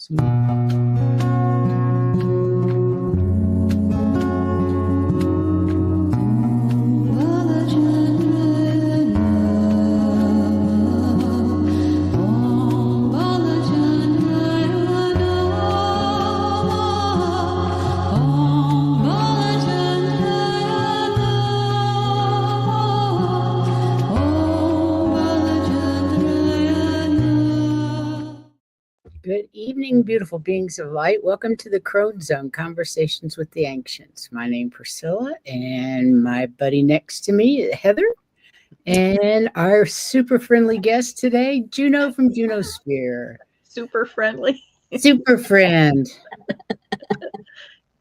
Good evening, beautiful beings of light. Welcome to the Crone Zone, Conversations with the Ancients. My name is Priscilla, and my buddy next to me, Heather, and our super friendly guest today, Juno from JunoSphere. Super friendly. Super friend.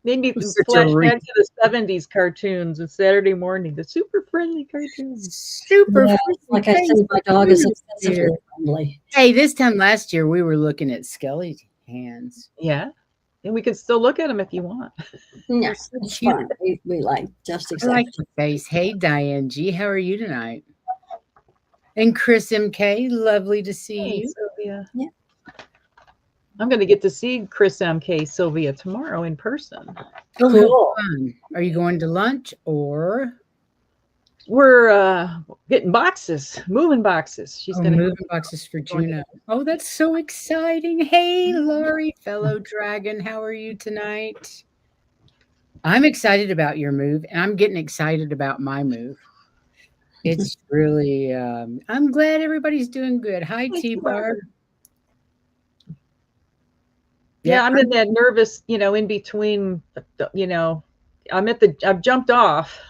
Made me flash back to the 70s cartoons of Saturday morning, the super friendly cartoons. Super yeah, friendly. like I said, my dog is excessively friendly. Hey, this time last year, we were looking at Skelly's hands. Yeah. And we can still look at them if you want. Yeah, it's fun. We like just exactly. I like your face. Hey, Diane G. How are you tonight? And Chris MK, lovely to see you. Sylvia. Yeah. I'm going to get to see Chris MK, Sylvia, tomorrow in person. Oh, cool. Fun. Are you going to lunch or? We're getting boxes, moving boxes. She's going to move boxes for Juno. Oh, that's so exciting. Hey, Laurie, fellow dragon. How are you tonight? I'm excited about your move, and I'm getting excited about my move. It's really, I'm glad everybody's doing good. Hi, T-Bar. Yeah, I'm in that nervous, in between, I've jumped off.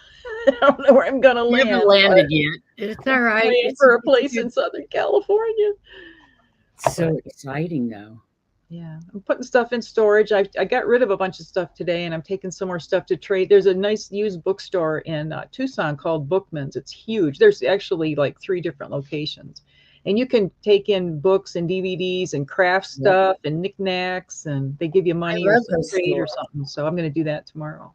I don't know where I'm going to land. You haven't landed yet. It's all right. It's for a place in Southern California. So exciting, though. Yeah, I'm putting stuff in storage. I got rid of a bunch of stuff today, and I'm taking some more stuff to trade. There's a nice used bookstore in Tucson called Bookman's. It's huge. There's actually like 3 different locations. And you can take in books and DVDs and craft stuff and knickknacks, and they give you money or some trade or something. So I'm going to do that tomorrow.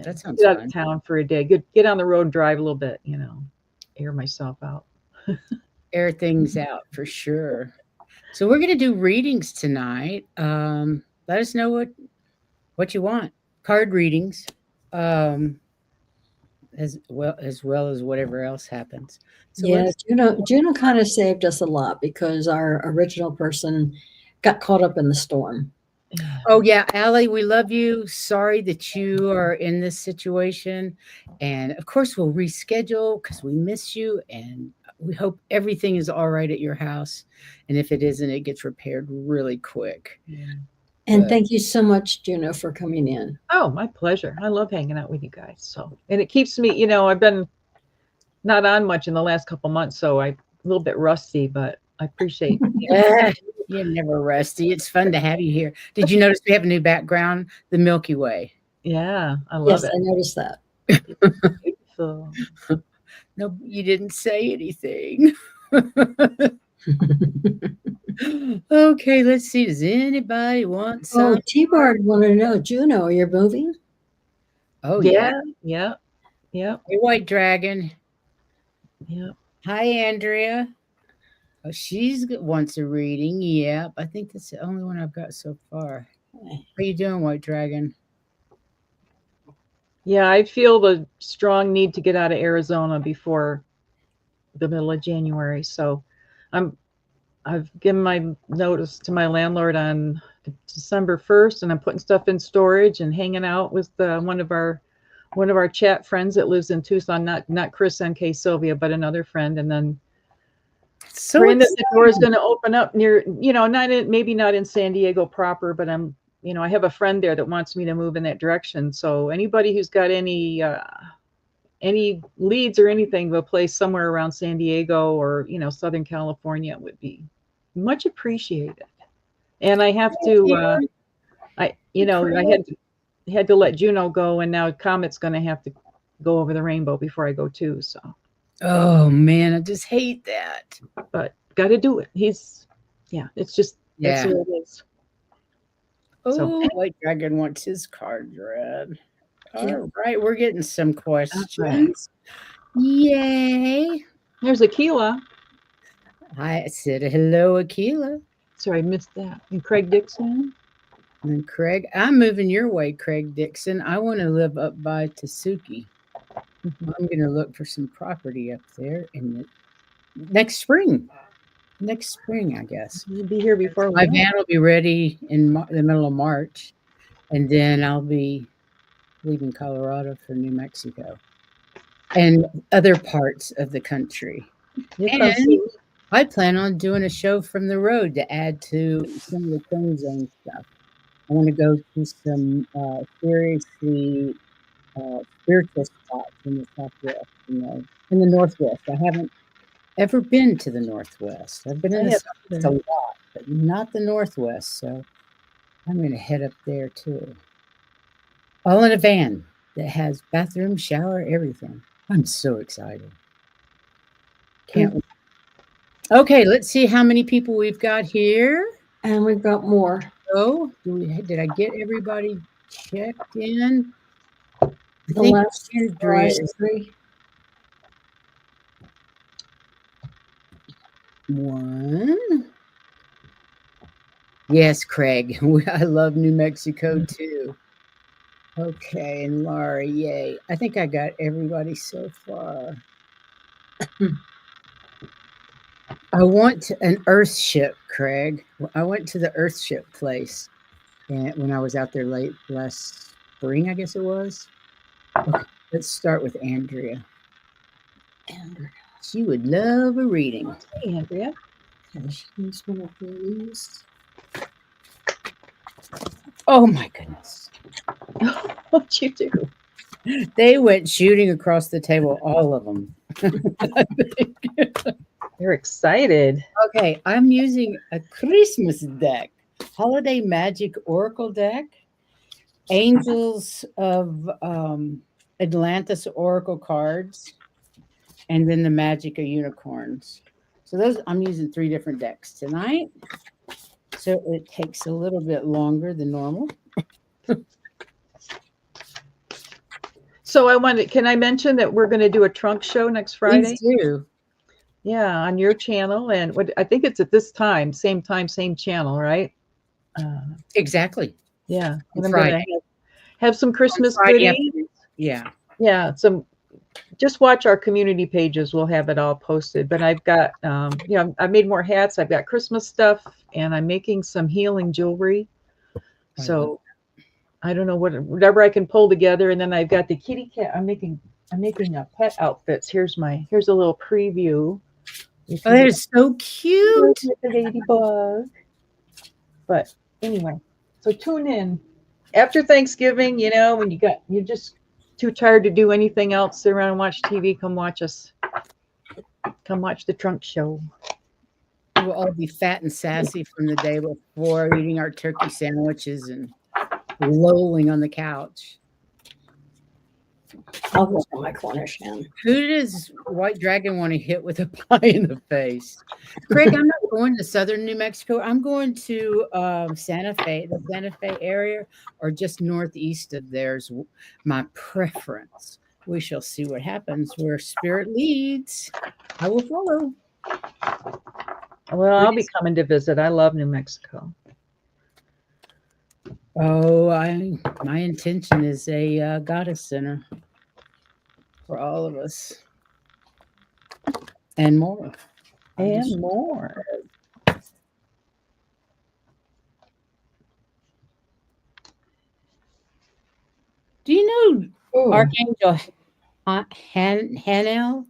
That sounds get out of town for a day. Get on the road and drive a little bit, air myself out. Air things out for sure. So we're going to do readings tonight. Let us know what you want. Card readings, as well as whatever else happens. So yeah, Juno kind of saved us a lot because our original person got caught up in the storm. Oh yeah, Allie, we love you. Sorry that you are in this situation, and of course we'll reschedule because we miss you, and we hope everything is all right at your house. And if it isn't, it gets repaired really quick. Yeah. And thank you so much, Juno, for coming in. Oh, my pleasure. I love hanging out with you guys. So, and it keeps me, I've been not on much in the last couple months, so I'm a little bit rusty, but I appreciate it. You're never rusty. It's fun to have you here. Did you notice we have a new background? The Milky Way. Yeah, I love it. Yes, I noticed that. Beautiful. No, you didn't say anything. Okay, let's see. Does anybody want some? Oh, T-Bar wanted to know, Juno, are you moving? Oh, yeah. Hey, White Dragon. Yeah. Hi, Andrea. Oh, she wants a reading. Yep. I think that's the only one I've got so far. How you doing, White Dragon? Yeah, I feel the strong need to get out of Arizona before the middle of January. So I've given my notice to my landlord on December 1st, and I'm putting stuff in storage and hanging out with one of our chat friends that lives in Tucson, not Chris NK Sylvia, but another friend. And then so the door is going to open up near, maybe not in San Diego proper, but I have a friend there that wants me to move in that direction. So anybody who's got any leads or anything of a place somewhere around San Diego or, Southern California would be much appreciated. And I have to, I had to let Juno go, and now Comet's going to have to go over the rainbow before I go too. So. Oh man, I just hate that. But got to do it. It's just, that's who it is. Oh, White Dragon wants his card read. All right, we're getting some questions. Yay. There's Aquila. I said hello, Aquila. Sorry, I missed that. And Craig Dixon. And Craig, I'm moving your way, Craig Dixon. I want to live up by Tasuki. Mhm. I'm going to look for some property up there in the next spring. Next spring, I guess. You'll be here before My we know. van will be ready in the middle of March, and then I'll be leaving Colorado for New Mexico and other parts of the country. You come And see me. I plan on doing a show from the road to add to some of the Crone Zone stuff. I want to go to some seriously spiritual spots in the Southwest, in the Northwest. I haven't ever been to the Northwest. I've been in I the have Southwest a lot, but not the Northwest. So I'm going to head up there too. All in a van that has bathroom, shower, everything. I'm so excited. Can't wait. Okay, let's see how many people we've got here. And we've got more. Oh, did I get everybody checked in? I The think last Andrea is 3. one. Yes, Craig. I love New Mexico too. Okay, and Laurie, yay. I think I got everybody so far. I want an Earth ship, Craig. I went to the Earth ship place and when I was out there last spring, I guess it was. Okay, let's start with Andrea. Andrea. She would love a reading. Hey, Andrea. Okay, she's one of these. Oh my goodness. What'd you do? They went shooting across the table, all of them. You're excited. Okay, I'm using a Christmas deck, Holiday Magic Oracle deck, Angels of Atlantis Oracle cards, and then the Magic of Unicorns. So those, I'm using 3 different decks tonight. So it takes a little bit longer than normal. So I wanted, can I mention that we're going to do a trunk show next Friday? Please do. Yeah, on your channel. And what I think it's at this time, same channel, right? Exactly. Yeah. And On I'm going Friday. to have some Christmas Friday goodies. afternoon. Yeah. Yeah, just watch our community pages. We'll have it all posted. But I've got, I made more hats. I've got Christmas stuff, and I'm making some healing jewelry. So I don't know whatever I can pull together. And then I've got the kitty cat. I'm making a pet outfits. Here's a little preview. Oh, that is so cute. With the ladybug. But anyway, so tune in after Thanksgiving. When you're just too tired to do anything else, sit around and watch TV. Come watch us. Come watch the trunk show. We'll all be fat and sassy from the day before, eating our turkey sandwiches and lolling on the couch. I'll go on my Cornish hen. Who does White Dragon want to hit with a pie in the face? Craig, I'm not going to southern New Mexico. I'm going to Santa Fe, the Santa Fe area, or just northeast of there's my preference. We shall see what happens. Where spirit leads, I will follow. Well, I'll be coming to visit. I love New Mexico. Oh, my intention is a goddess center for all of us, and more, and more. Do you know Ooh. Archangel Haniel?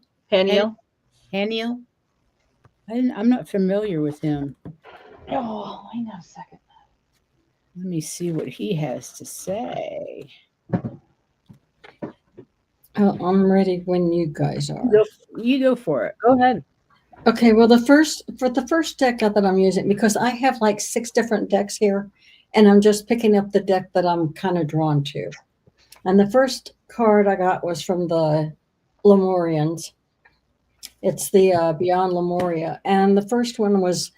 Haniel? I'm not familiar with him. Oh, wait a second. Let me see what he has to say. I'm ready when you guys are. You go for it. Go ahead. Okay, well, the first deck that I'm using, because I have like 6 different decks here, and I'm just picking up the deck that I'm kind of drawn to. And the first card I got was from the Lemurians. It's the Beyond Lemuria. And the first one was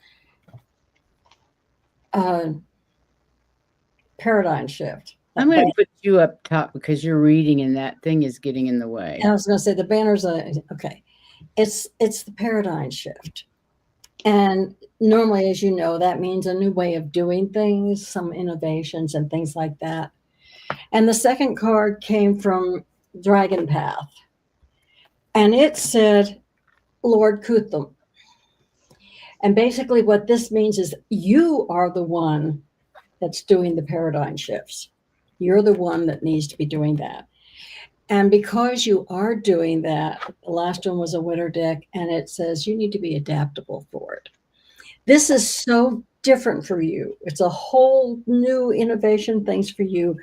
Paradigm Shift. I'm going to put you up top because you're reading and that thing is getting in the way. And I was going to say the banner's okay. It's the Paradigm Shift. And normally, as you know, that means a new way of doing things, some innovations and things like that. And the second card came from Dragon Path. And it said, Lord Kuthum. And basically what this means is you are the one that's doing the paradigm shifts. You're the one that needs to be doing that. And because you are doing that, the last one was a winter deck, and it says you need to be adaptable for it. This is so different for you. It's a whole new innovation things for you.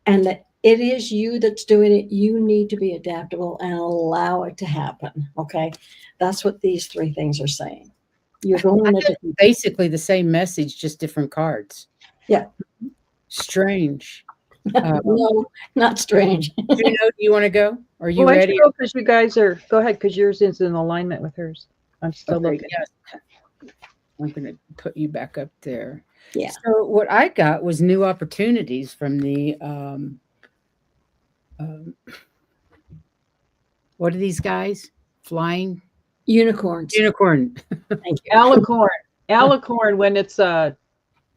And that it is you that's doing it. You need to be adaptable and allow it to happen. Okay. That's what these three things are saying. You're going in a different, Basically the same message, just different cards. yeah. Strange. No, not strange. Juno, do you want to go? Are you Well, ready? Because you guys are, go ahead, because yours is in alignment with hers. I'm still Okay, looking. yes. I'm going to put you back up there. Yeah. So what I got was new opportunities from the what are these guys? Flying Unicorns. unicorn. Thank you. Alicorn. Alicorn, when it's a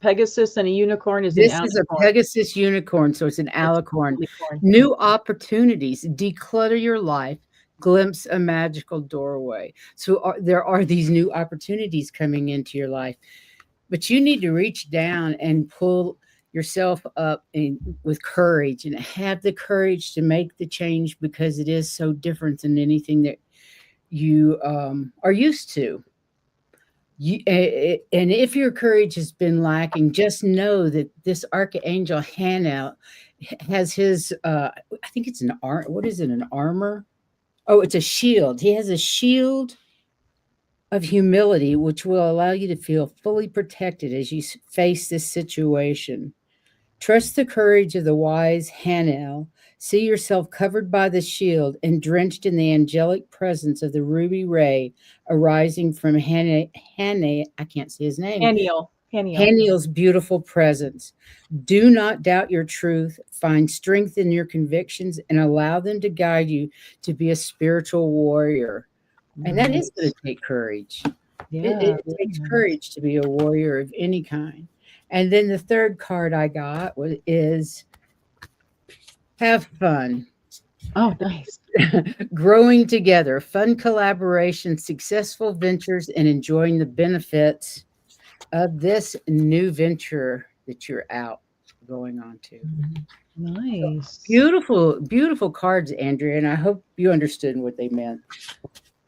Pegasus and a unicorn is This an is a alicorn. Pegasus unicorn, so it's an alicorn. New opportunities. Declutter your life. Glimpse a magical doorway. So there are these new opportunities coming into your life, but you need to reach down and pull yourself up with courage and have the courage to make the change, because it is so different than anything that you are used to. And if your courage has been lacking, just know that this Archangel Hannah has his, I think it's an arm. What is it? An armor? Oh, it's a shield. He has a shield of humility, which will allow you to feel fully protected as you face this situation. Trust the courage of the wise Hanel. See yourself covered by the shield and drenched in the angelic presence of the ruby ray arising from I can't say his name. Haniel's beautiful presence. Do not doubt your truth. Find strength in your convictions and allow them to guide you to be a spiritual warrior. And that is going to take courage. Yeah, It takes courage to be a warrior of any kind. And then the third card I got is have fun. Oh, nice. Growing together, fun collaboration, successful ventures, and enjoying the benefits of this new venture that you're out going on to. Nice. Beautiful, beautiful cards, Andrea, and I hope you understood what they meant.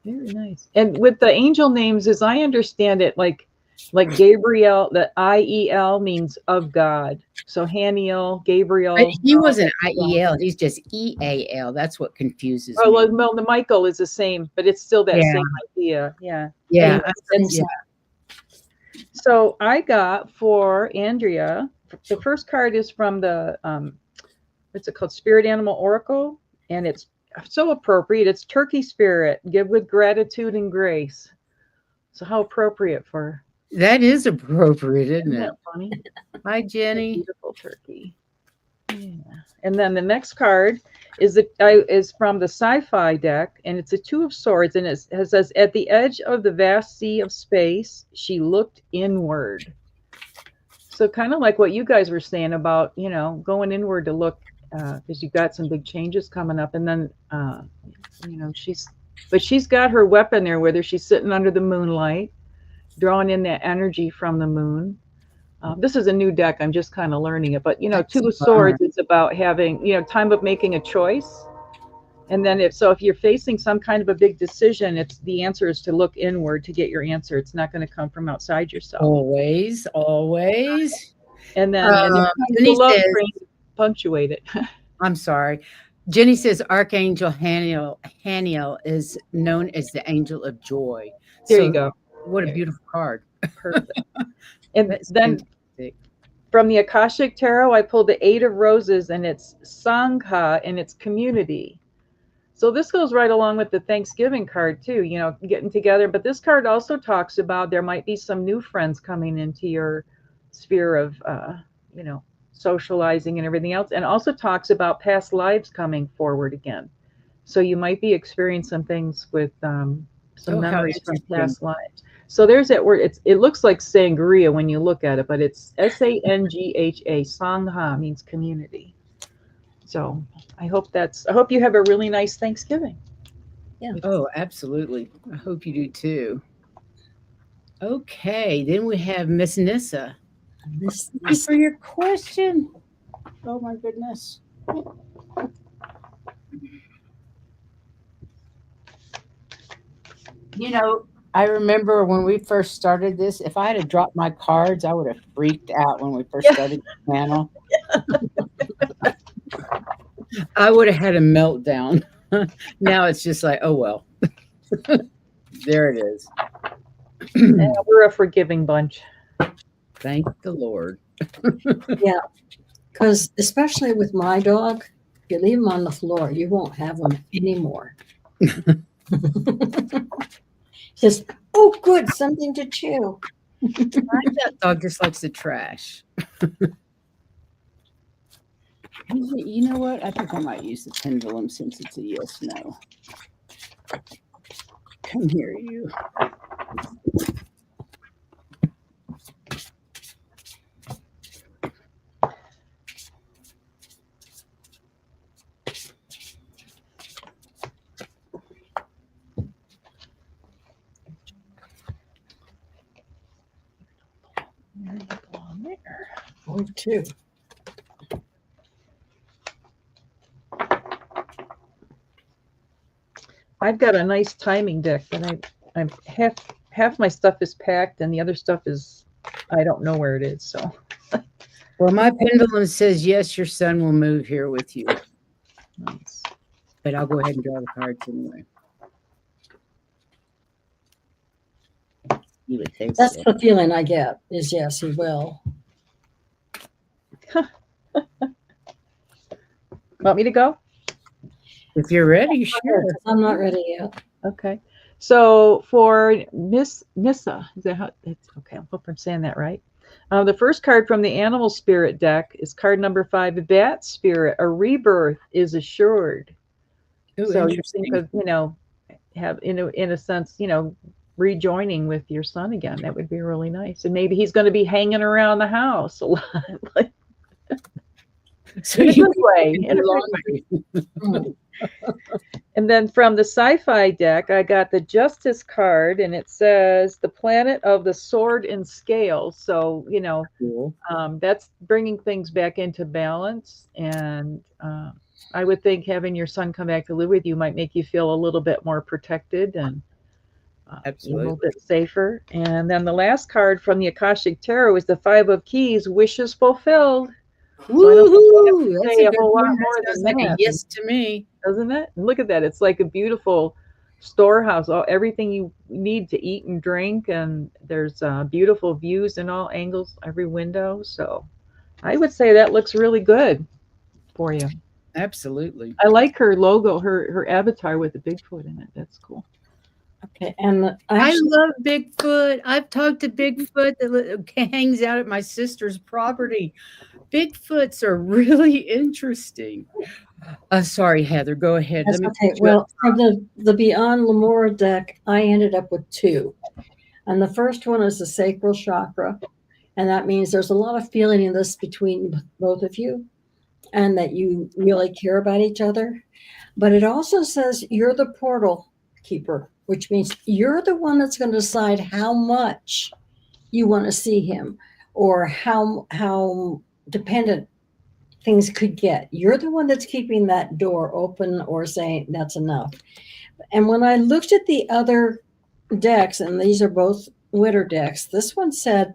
Very nice. And with the angel names, as I understand it, like Gabriel, the IEL means of God. So Haniel, Gabriel. But he wasn't IEL, he's just EAL. That's what confuses me. Well, the Michael is the same, but it's still that same idea. Yeah. Yeah. So I got for Andrea, the first card is from the, what's it called? Spirit Animal Oracle. And it's so appropriate. It's Turkey Spirit. Give with gratitude and grace. So how appropriate for... That is appropriate, isn't it? Funny? Hi, Jenny. Beautiful turkey. Yeah. And then the next card is from the Sci-Fi deck, and it's a Two of Swords, and it says, "At the edge of the vast sea of space, she looked inward." So kind of like what you guys were saying about, going inward to look, because you've got some big changes coming up, and then, she's got her weapon there with her. She's sitting under the moonlight, drawing in that energy from the moon. This is a new deck. I'm just kind of learning it. But, Two of Swords is about having, time of making a choice. And then if you're facing some kind of a big decision, the answer is to look inward to get your answer. It's not going to come from outside yourself. Always. And then Jenny says, punctuate it. I'm sorry. Jenny says Archangel Haniel is known as the angel of joy. There you go. What a beautiful card. Perfect. And then from the Akashic Tarot, I pulled the Eight of Roses, and it's Sangha, and it's community. So this goes right along with the Thanksgiving card too, getting together. But this card also talks about there might be some new friends coming into your sphere of, socializing and everything else. And also talks about past lives coming forward again. So you might be experiencing some things with some memories from past lives. So there's that word. It looks like sangria when you look at it, but it's Sangha. Sangha means community. So I hope you have a really nice Thanksgiving. Yeah. Oh, absolutely. I hope you do too. Okay, then we have Miss Nissa. Thank you for your question. Oh my goodness. You know, I remember when we first started this, if I had dropped my cards, I would have freaked out when we first started the channel. I would have had a meltdown. Now it's just like, oh well. There it is. Yeah, we're a forgiving bunch. Thank the Lord. Yeah, because especially with my dog, if you leave him on the floor, you won't have him anymore. Just, oh, good, something to chew. That dog just likes the trash. You know what? I think I might use the pendulum since it's a yes no. Come here, you. Oh, too. I've got a nice timing deck, but I'm half my stuff is packed and the other stuff is I don't know where it is. So Well, my pendulum says yes, your son will move here with you. nice. But I'll go ahead and draw the cards anyway. You would think That's so. the feeling I get, is yes, he will. Want me to go? If you're ready, sure. I'm not ready yet. Okay. So for Miss Nissa, is that how it's okay? I hope I'm saying that right. The first card from the Animal Spirit deck is card number 5, a Bat Spirit. A rebirth is assured. Ooh, So you interesting. think of, have in a sense, rejoining with your son again. That would be really nice. And maybe he's going to be hanging around the house a lot. Like, So in a you good way. In a good way. And then from the sci-fi deck, I got the Justice card, and it says the planet of the sword and scale. So, cool. that's bringing things back into balance. And I would think having your son come back to live with you might make you feel a little bit more protected and a little bit safer. And then the last card from the Akashic Tarot is the 5 of Keys, wishes fulfilled. Woohoo! So That's say a a good whole lot one. more That than sounds like a that. yes to me. Doesn't it? And look at that. It's like a beautiful storehouse. Everything you need to eat and drink, and there's beautiful views in all angles, every window. So I would say that looks really good for you. Absolutely. I like her logo, her avatar with the Bigfoot in it. That's cool. Okay, and I love Bigfoot. I've talked to Bigfoot that hangs out at my sister's property. Bigfoots are really interesting. Sorry, Heather. Go ahead. that's okay. Well, from the Beyond Lemora deck, I ended up with 2. And the first one is the sacral chakra. And that means there's a lot of feeling in this between both of you and that you really care about each other. But it also says you're the portal keeper, which means you're the one that's going to decide how much you want to see him or how dependent things could get. You're the one that's keeping that door open or saying that's enough. And when I looked at the other decks, and these are both winter decks, this one said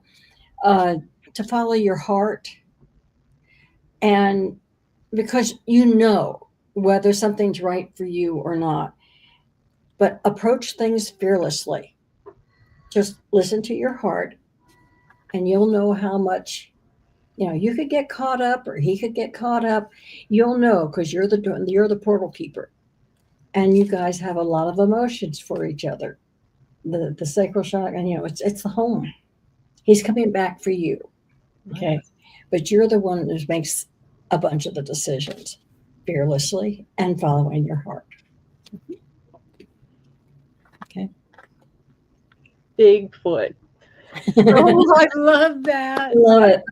to follow your heart. And because you know whether something's right for you or not, but approach things fearlessly. Just listen to your heart and you'll know how much, you could get caught up or he could get caught up. You'll know because you're the portal keeper. And you guys have a lot of emotions for each other. The sacral chakra, and it's the home. He's coming back for you. Okay. But you're the one that makes a bunch of the decisions fearlessly and following your heart. Okay. Bigfoot. Oh, I love that. Love it.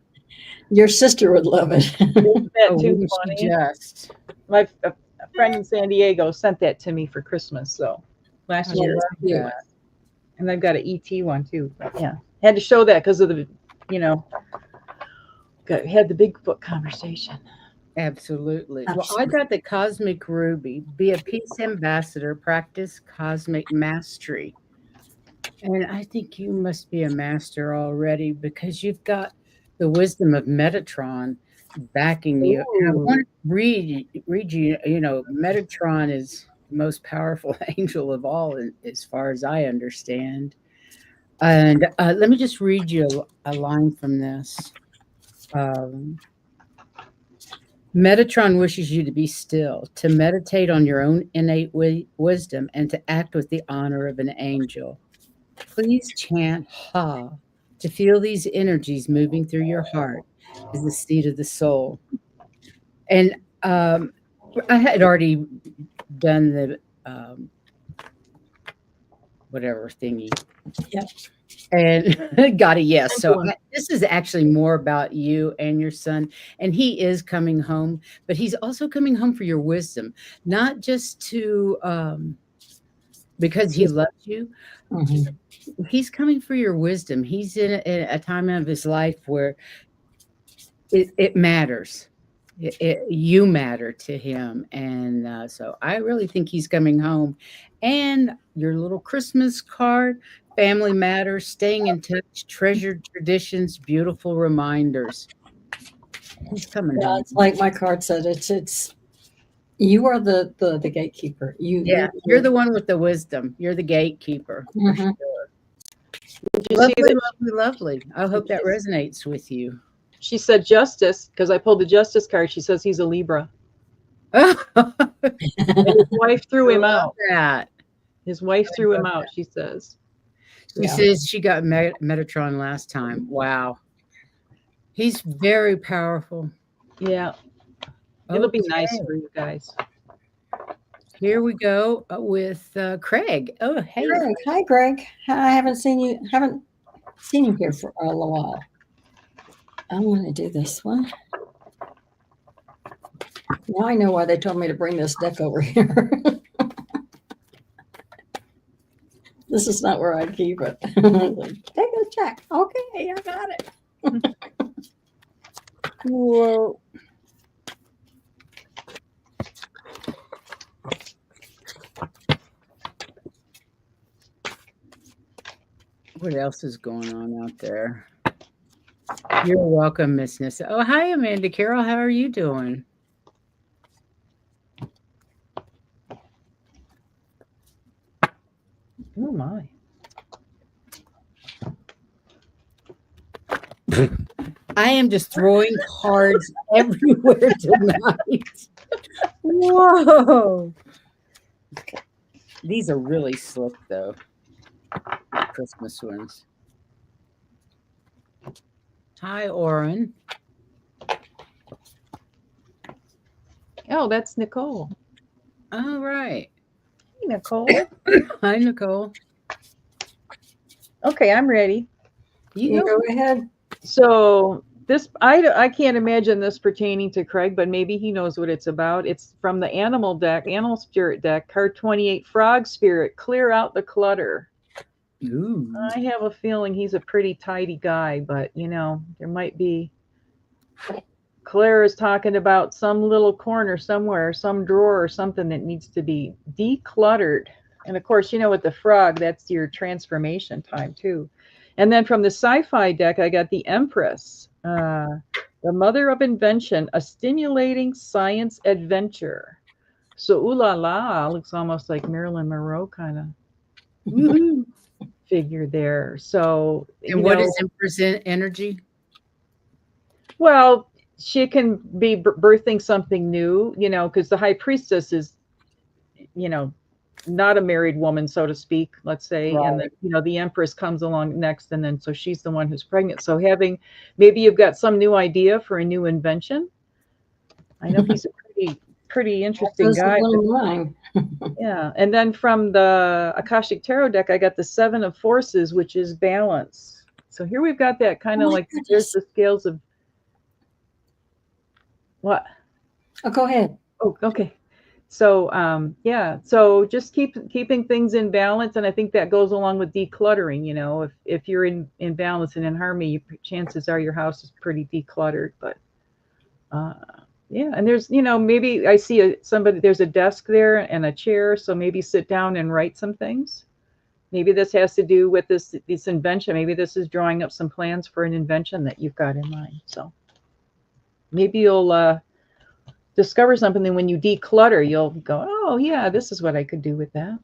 Your sister would love it. Isn't that Oh, too wouldn't she funny? just? My a friend in San Diego sent that to me for Christmas. So last I year, love cute. that. and I've got an ET one too. But yeah, had to show that because of the, had the Bigfoot conversation. Absolutely. Well, I Absolutely. got the Cosmic Ruby. Be a peace ambassador. Practice cosmic mastery. And I think you must be a master already because you've got the wisdom of Metatron backing you. And I want to read you. Metatron is the most powerful angel of all, as far as I understand. And let me just read you a line from this. Metatron wishes you to be still, to meditate on your own innate wisdom, and to act with the honor of an angel. Please chant Ha to feel these energies moving through your heart as the seat of the soul. And I had already done the whatever thingy. Yep. And got a yes. So Excellent. this is actually more about you and your son. And he is coming home, but he's also coming home for your wisdom, not just to because he loves you. Mhm. He's coming for your wisdom. He's in a time of his life where it matters. You matter to him. And so I really think he's coming home. And your little Christmas card, family matters, staying in touch, treasured traditions, beautiful reminders. He's coming Yeah, home. it's like my card said. It's you are the gatekeeper. Yeah, you're the one with the wisdom. You're the gatekeeper. For Mhm. sure. Did you see Lovely, that? lovely, lovely. I hope that resonates with you. She said justice because I pulled the justice card. She says he's a Libra. And his wife threw him out. That. His wife threw him out, she says. She Yeah. says she got Metatron last time. Wow. He's very powerful. Yeah. It'll be nice for you guys. Here we go with Craig. Oh, hey. Greg. Hi, Greg. I haven't seen you here for a little while. I'm going to do this one. Now I know why they told me to bring this deck over here. This is not where I'd keep it. Take a check. Okay, I got it. Whoa. What else is going on out there? You're welcome, Miss Nissa. Oh, hi, Amanda Carroll. How are you doing? Oh, my. I am just throwing cards everywhere tonight. Whoa. These are really slick, though. Christmas ones. Hi, Oren. Oh, that's Nicole. All right. Hey, Nicole. Hi, Nicole. Okay, I'm ready. You go ahead. So this, I can't imagine this pertaining to Craig, but maybe he knows what it's about. It's from the animal deck, animal spirit deck, card 28, frog spirit, clear out the clutter. Ooh. I have a feeling he's a pretty tidy guy, but there might be. Claire is talking about some little corner somewhere, some drawer or something that needs to be decluttered. And of course, with the frog, that's your transformation time too. And then from the sci-fi deck, I got the Empress, the mother of invention, a stimulating science adventure. So, ooh la la, looks almost like Marilyn Monroe kind of figure there. So, And what is Empress energy? Well, she can be birthing something new, because the high priestess is, not a married woman, so to speak, let's say. Right. And then, the empress comes along next. And then, so she's the one who's pregnant. So maybe you've got some new idea for a new invention. I know he's a pretty pretty interesting Those are guide. one of mine. Yeah. And then from the Akashic Tarot deck, I got the Seven of Forces, which is balance. So here we've got that kind of Oh my like, goodness. there's the scales of what? Oh, go ahead. Oh, okay. So yeah, so just keeping things in balance, and I think that goes along with decluttering. You know, if you're in balance and in harmony, chances are your house is pretty decluttered. But yeah, and there's, you know, maybe I see somebody, there's a desk there and a chair, so maybe sit down and write some things. Maybe this has to do with this invention. Maybe this is drawing up some plans for an invention that you've got in mind. So maybe you'll discover something, and when you declutter, you'll go, oh yeah, this is what I could do with that.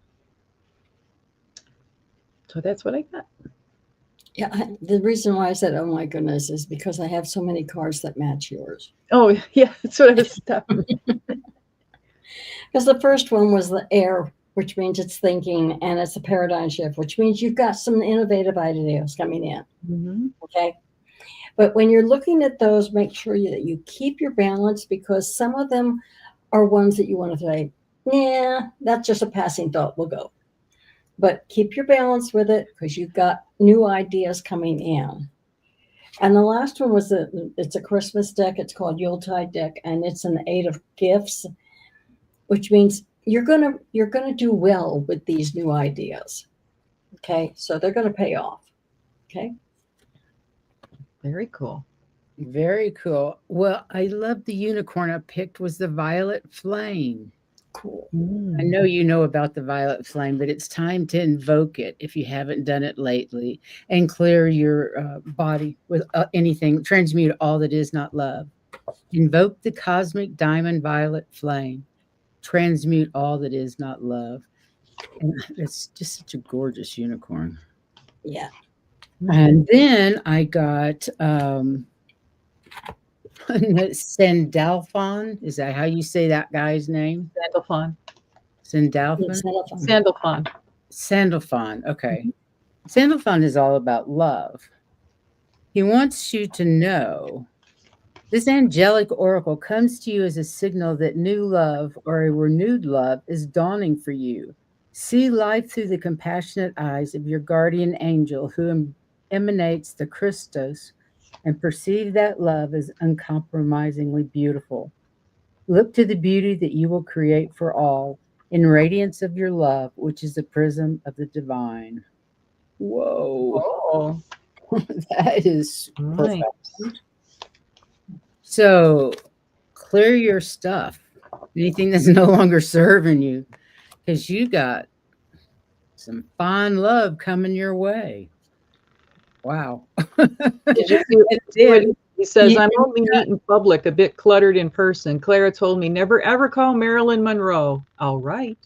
So that's what I got. Yeah, the reason why I said, oh my goodness, is because I have so many cards that match yours. Oh yeah, that's what I was talking. Because the first one was the air, which means it's thinking, and it's a paradigm shift, which means you've got some innovative ideas coming in. Mm-hmm. Okay. But when you're looking at those, make sure that you keep your balance, because some of them are ones that you want to say, yeah, that's just a passing thought. We'll go. But keep your balance with it, because you've got new ideas coming in. And the last one was it's a Christmas deck. It's called Yuletide deck, and it's an 8 of Gifts, which means you're gonna do well with these new ideas. Okay, so they're gonna pay off. Okay. Very cool. Very cool. Well, I love the unicorn I picked was the violet flame. Cool. I know you know about the violet flame, but it's time to invoke it if you haven't done it lately, and clear your body with anything, transmute all that is not love. Invoke the cosmic diamond violet flame. Transmute all that is not love. And it's just such a gorgeous unicorn. Yeah. And then I got Sandalphon. Is that how you say that guy's name? Sandalphon. Sandalphon? Sandalphon. Sandalphon. Okay. Sandalphon is all about love. He wants you to know this angelic oracle comes to you as a signal that new love or a renewed love is dawning for you. See life through the compassionate eyes of your guardian angel who emanates the Christos, and perceive that love as uncompromisingly beautiful. Look to the beauty that you will create for all in radiance of your love, which is the prism of the divine. Whoa. Oh, That is nice. perfect. So clear your stuff, anything that's no longer serving you, because you got some fine love coming your way. Wow. Did you see what he says? Yeah. I'm only neat in public, a bit cluttered in person. Clara told me never ever call Marilyn Monroe. All right.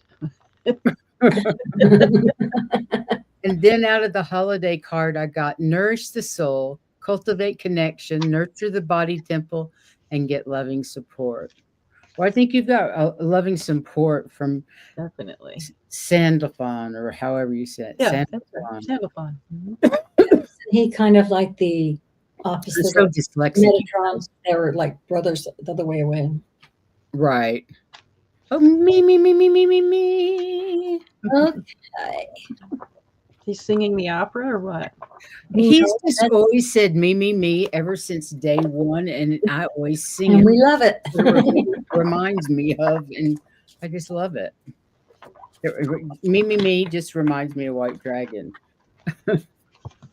And then out of the holiday card, I got nourish the soul, cultivate connection, nurture the body temple, and get loving support. Well, I think you've got a loving support from definitely Sandalphon, or however you said. Yeah, Sandalphon. Sandalphon. Mm-hmm. He kind of like the opposite. So dyslexic. Metatron. They were like brothers the other way away. Right. Oh, me. Okay. He's singing the opera or what? He's just always said me ever since day one, and I always sing and it. We love it. It reminds me of, and I just love it. Me just reminds me of White Dragon.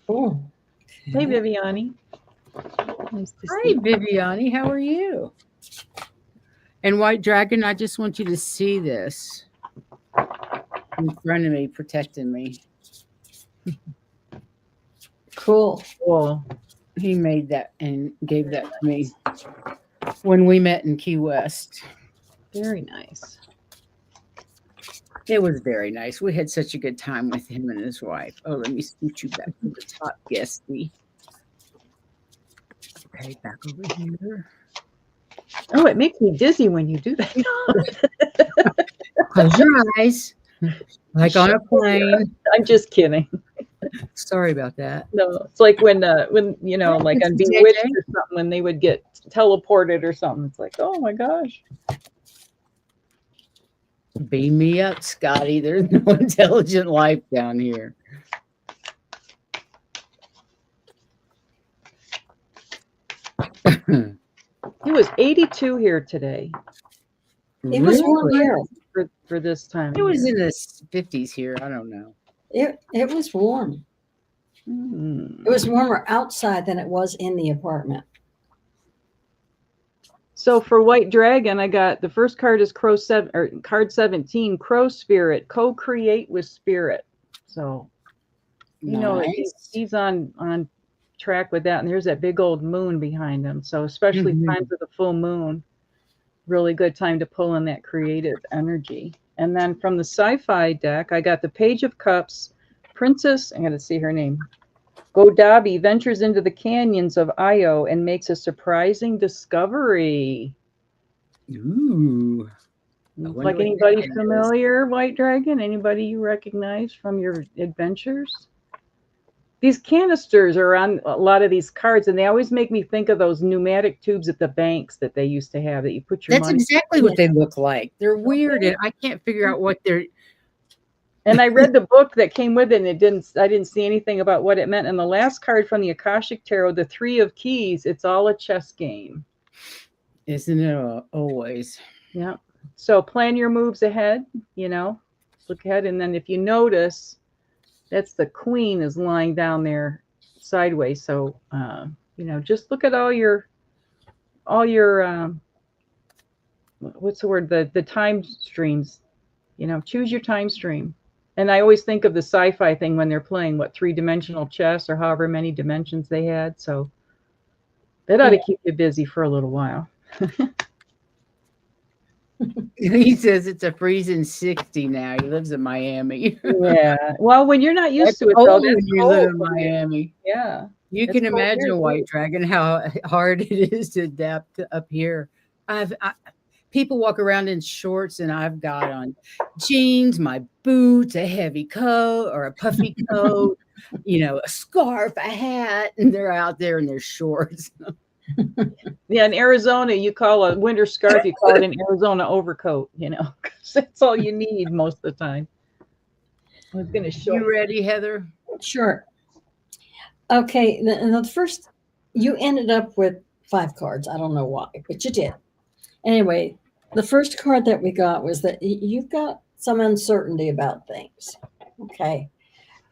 Oh. Hey, Viviani. Nice to Hi, Viviani. How are you? And White Dragon, I just want you to see this in front of me, protecting me. Cool. Cool. He made that and gave that to me when we met in Key West. Very nice. It was very nice. We had such a good time with him and his wife. Oh, let me scoot you back to the top, guesty. Okay, back over here. Oh, it makes me dizzy when you do that. Close your eyes, like on a plane. I'm just kidding. Sorry about that. No, it's like when you know, like on Bewitched or something, when they would get teleported or something. It's like, oh my gosh. Beam me up, Scotty. There's no intelligent life down here. It was 82 here today. It was warm here. For this time. It was in the 50s here. I don't know. It was warm. It was warmer outside than it was in the apartment. So for White Dragon, I got the first card is card 17, Crow Spirit, co-create with Spirit. So you know he's on track with that, and there's that big old moon behind him. So especially times of the full moon, really good time to pull in that creative energy. And then from the sci-fi deck, I got the Page of Cups, Princess. I'm going to see her name. Godabi ventures into the canyons of Io and makes a surprising discovery. Ooh. Like anybody familiar, White Dragon? Anybody you recognize from your adventures? These canisters are on a lot of these cards, and they always make me think of those pneumatic tubes at the banks that they used to have that you put your money. That's exactly what they look like. They're weird, and I can't figure out what they're. And I read the book that came with it, and I didn't see anything about what it meant. And the last card from the Akashic Tarot, the Three of Keys, it's all a chess game. Isn't it always? Yeah. So plan your moves ahead, look ahead. And then if you notice, that's the Queen is lying down there sideways. So, just look at all your what's the word? The time streams, choose your time stream. And I always think of the sci-fi thing when they're playing, 3-dimensional chess or however many dimensions they had. So that ought to keep you busy for a little while. He says it's a freezing 60 now. He lives in Miami. Yeah. Well, when you're not used to it, though, you live in Miami. Yeah. You can imagine, White Dragon, how hard it is to adapt up here. People walk around in shorts, and I've got on jeans, my boots, a heavy coat or a puffy coat, a scarf, a hat, and they're out there in their shorts. Yeah, in Arizona, you call a winter scarf, you call it an Arizona overcoat, because that's all you need most of the time. I was going to show you. Ready, Heather? Sure. Okay, the first, you ended up with 5 cards. I don't know why, but you did. Anyway, the first card that we got was that you've got some uncertainty about things. Okay.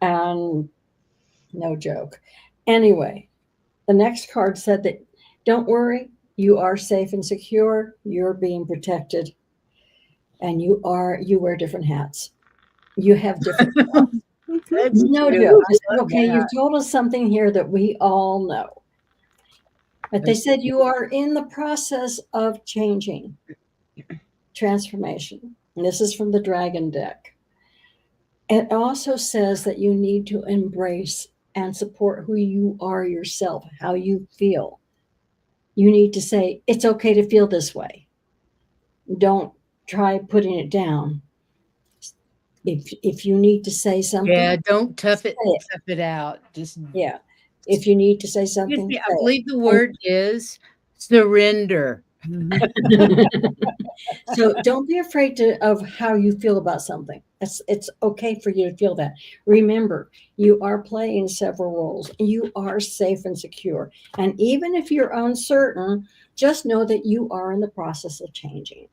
And no joke. Anyway, the next card said that don't worry, you are safe and secure. You're being protected. And you wear different hats. You have different hats. No joke. I said, okay, you've told us something here that we all know. But they said you are in the process of changing, transformation. And this is from the Dragon deck. It also says that you need to embrace and support who you are yourself, how you feel. You need to say, it's okay to feel this way. Don't try putting it down. If you need to say something. Yeah, don't tough it out. Just if you need to say something. I believe the word is surrender. So don't be afraid of how you feel about something. It's okay for you to feel that. Remember, you are playing several roles. You are safe and secure. And even if you're uncertain, just know that you are in the process of changing.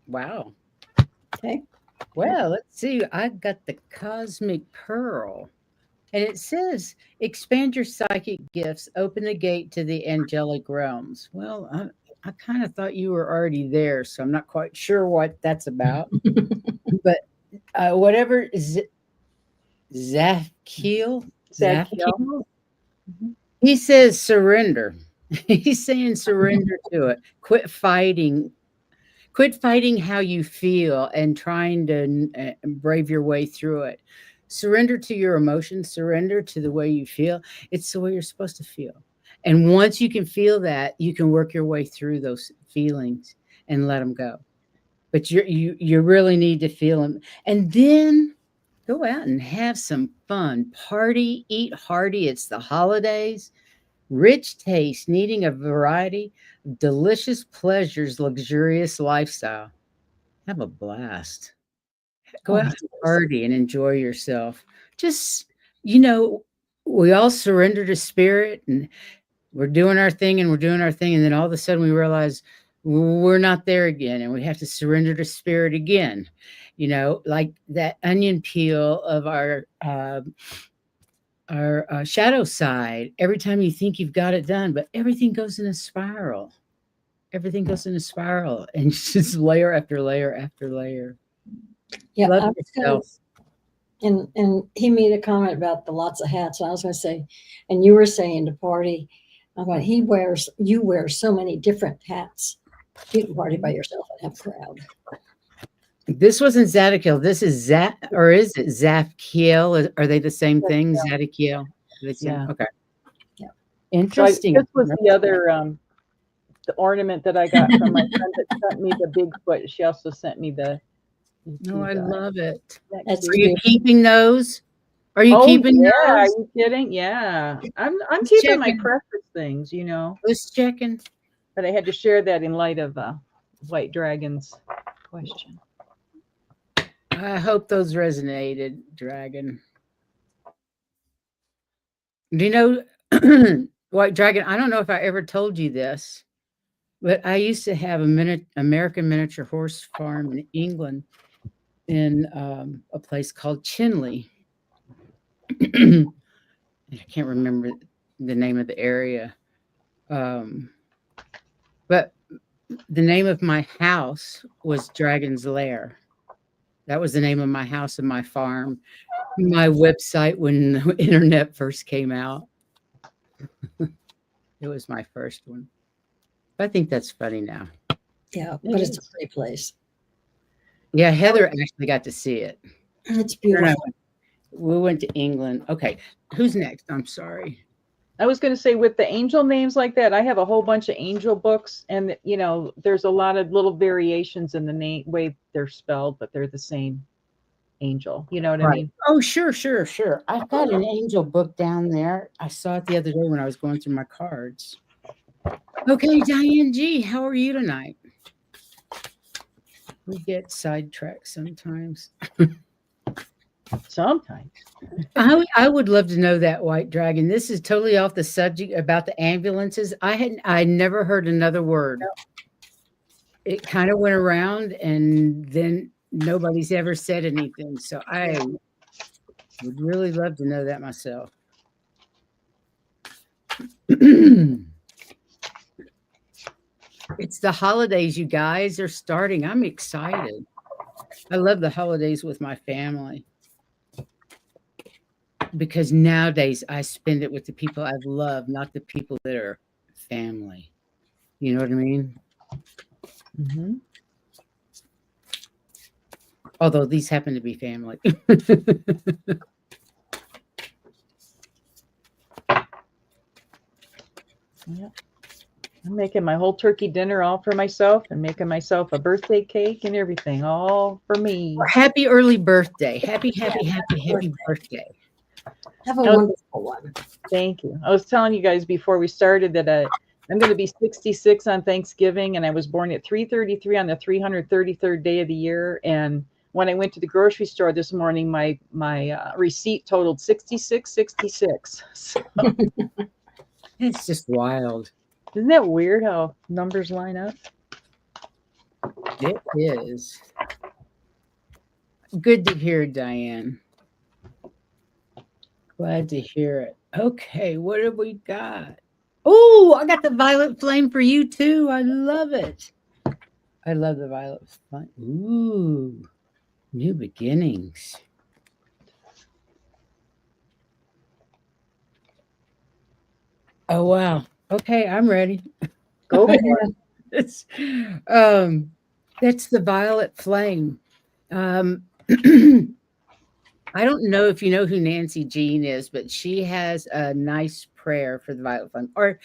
Wow. Okay. Well, let's see. I got the Cosmic Pearl. And it says, expand your psychic gifts, open the gate to the angelic realms. Well, I kind of thought you were already there, so I'm not quite sure what that's about. But whatever Zafkiel, he says surrender. He's saying surrender to it. Quit fighting how you feel and trying to brave your way through it. Surrender to your emotions, surrender to the way you feel. It's the way you're supposed to feel. And once you can feel that, you can work your way through those feelings and let them go. But you really need to feel them. And then go out and have some fun. Party, eat hearty. It's the holidays. Rich taste, needing a variety of delicious pleasures, luxurious lifestyle. Have a blast. Go out to party and enjoy yourself. Just, you know, we all surrender to spirit and we're doing our thing and we're doing our thing. And then all of a sudden we realize we're not there again and we have to surrender to spirit again. You know, like that onion peel of our shadow side. Every time you think you've got it done, but everything goes in a spiral. Everything goes in a spiral and just layer after layer after layer. Yeah, Love yourself. and he made a comment about the lots of hats. And I was going to say, and you were saying to party, about you wear so many different hats. You can party by yourself and have a crowd. This wasn't Zadkiel. This is or is it Zafkiel? Are they the same thing? Zadkiel? Yeah. Okay. Yeah. Interesting. So this was the other the ornament that I got from my friend that sent me the Bigfoot. She also sent me the. No, I love it. Are you keeping those? Are you keeping yeah, those? are you kidding? Yeah. I'm keeping my precious things, you know. Just checking. But I had to share that in light of White Dragon's question. I hope those resonated, Dragon. Do you know, White Dragon, I don't know if I ever told you this, but I used to have American miniature horse farm in England in a place called Chinley. I can't remember the name of the area. But the name of my house was Dragon's Lair. That was the name of my house and my farm. My website when the internet first came out. It was my first one. I think that's funny now. Yeah, but it's a pretty place. Yeah, Heather actually got to see it. It's beautiful. We went to England. Okay, who's next? I'm sorry. I was going to say, with the angel names like that, I have a whole bunch of angel books, and you know, there's a lot of little variations in the way they're spelled, but they're the same angel. You know what I mean? Oh, sure. I've got an angel book down there. I saw it the other day when I was going through my cards. Okay, Diane G, how are you tonight? We get sidetracked sometimes. Sometimes. I would love to know that, White Dragon. This is totally off the subject about the ambulances. I never heard another word. It kind of went around and then nobody's ever said anything. So I would really love to know that myself. It's the holidays, you guys are starting. I'm excited. I love the holidays with my family. Because nowadays I spend it with the people I love, not the people that are family. You know what I mean? Mm-hmm. Although these happen to be family. Yeah. I'm making my whole turkey dinner all for myself and making myself a birthday cake and everything, all for me. Happy early birthday. Happy birthday. Have a wonderful one. Thank you. I was telling you guys before we started that I'm going to be 66 on Thanksgiving, and I was born at 333 on the 333rd day of the year. And when I went to the grocery store this morning, my receipt totaled 6666. So. It's just wild. Isn't that weird how numbers line up? It is. Good to hear, Diane. Glad to hear it. Okay, what have we got? Oh, I got the violet flame for you too. I love it. I love the violet flame. Ooh, new beginnings. Oh, wow. Okay, I'm ready. Go for it. That's the violet flame. I don't know if you know who Nancy Jean is, but she has a nice prayer for the violet flame. Or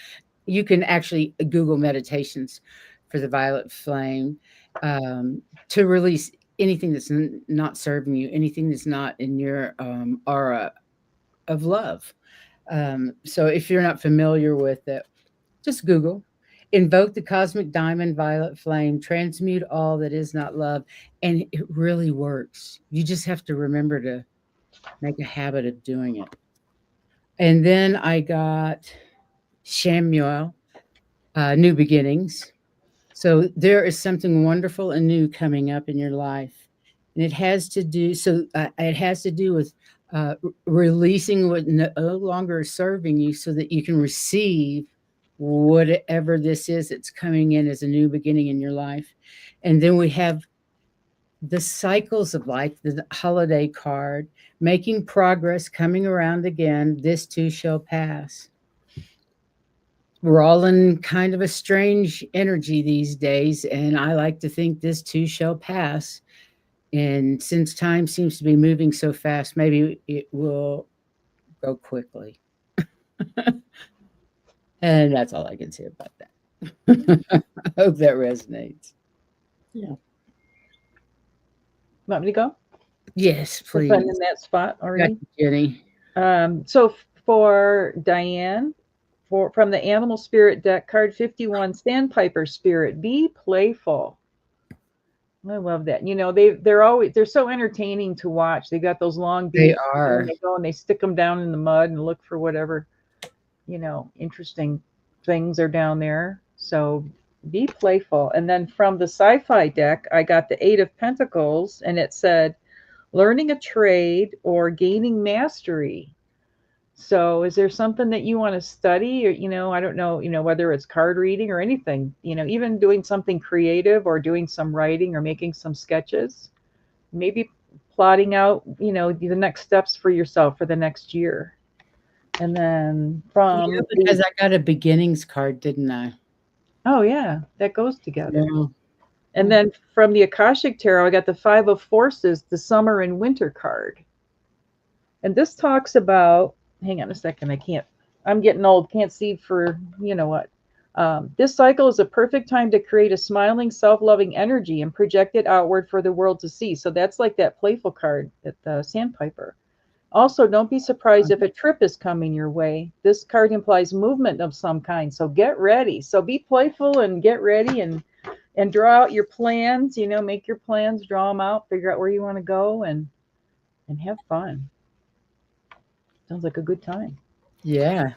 you can actually Google meditations for the violet flame to release anything that's not serving you, anything that's not in your aura of love. So if you're not familiar with it, just Google. Invoke the cosmic diamond, violet flame, transmute all that is not love. And it really works. You just have to remember to make a habit of doing it. And then I got Shamuel, New Beginnings. So there is something wonderful and new coming up in your life. And it has to do, it has to do with releasing what no longer is serving you so that you can receive whatever this is that's coming in as a new beginning in your life. And then we have the cycles of life, the holiday card, making progress, coming around again, this too shall pass. We're all in kind of a strange energy these days, and I like to think this too shall pass. And since time seems to be moving so fast, maybe it will go quickly. And that's all I can say about that. I hope that resonates. Yeah. Want me to go? Yes, Since please. I'm in that spot already. Got you, Jenny. So for Diane, from the Animal Spirit deck, card 51, Sandpiper Spirit, be playful. I love that. You know, they're so entertaining to watch. They got those long beaks. They are. And they go and they stick them down in the mud and look for whatever, interesting things are down there. So be playful. And then from the sci-fi deck, I got the 8 of Pentacles, and it said, learning a trade or gaining mastery. So is there something that you want to study, or, I don't know, whether it's card reading or anything, even doing something creative or doing some writing or making some sketches, maybe plotting out, the next steps for yourself for the next year. And then because I got a beginnings card, didn't I? Oh yeah, that goes together. Yeah. And then from the Akashic Tarot, I got the 5 of Forces, the summer and winter card. And this talks about, hang on a second, I'm getting old, can't see for, what. This cycle is a perfect time to create a smiling, self-loving energy and project it outward for the world to see. So that's like that playful card at the Sandpiper. Also, don't be surprised if a trip is coming your way. This card implies movement of some kind, so get ready. So be playful and get ready and draw out your plans, make your plans, draw them out, figure out where you want to go and have fun. Sounds like a good time. Yeah.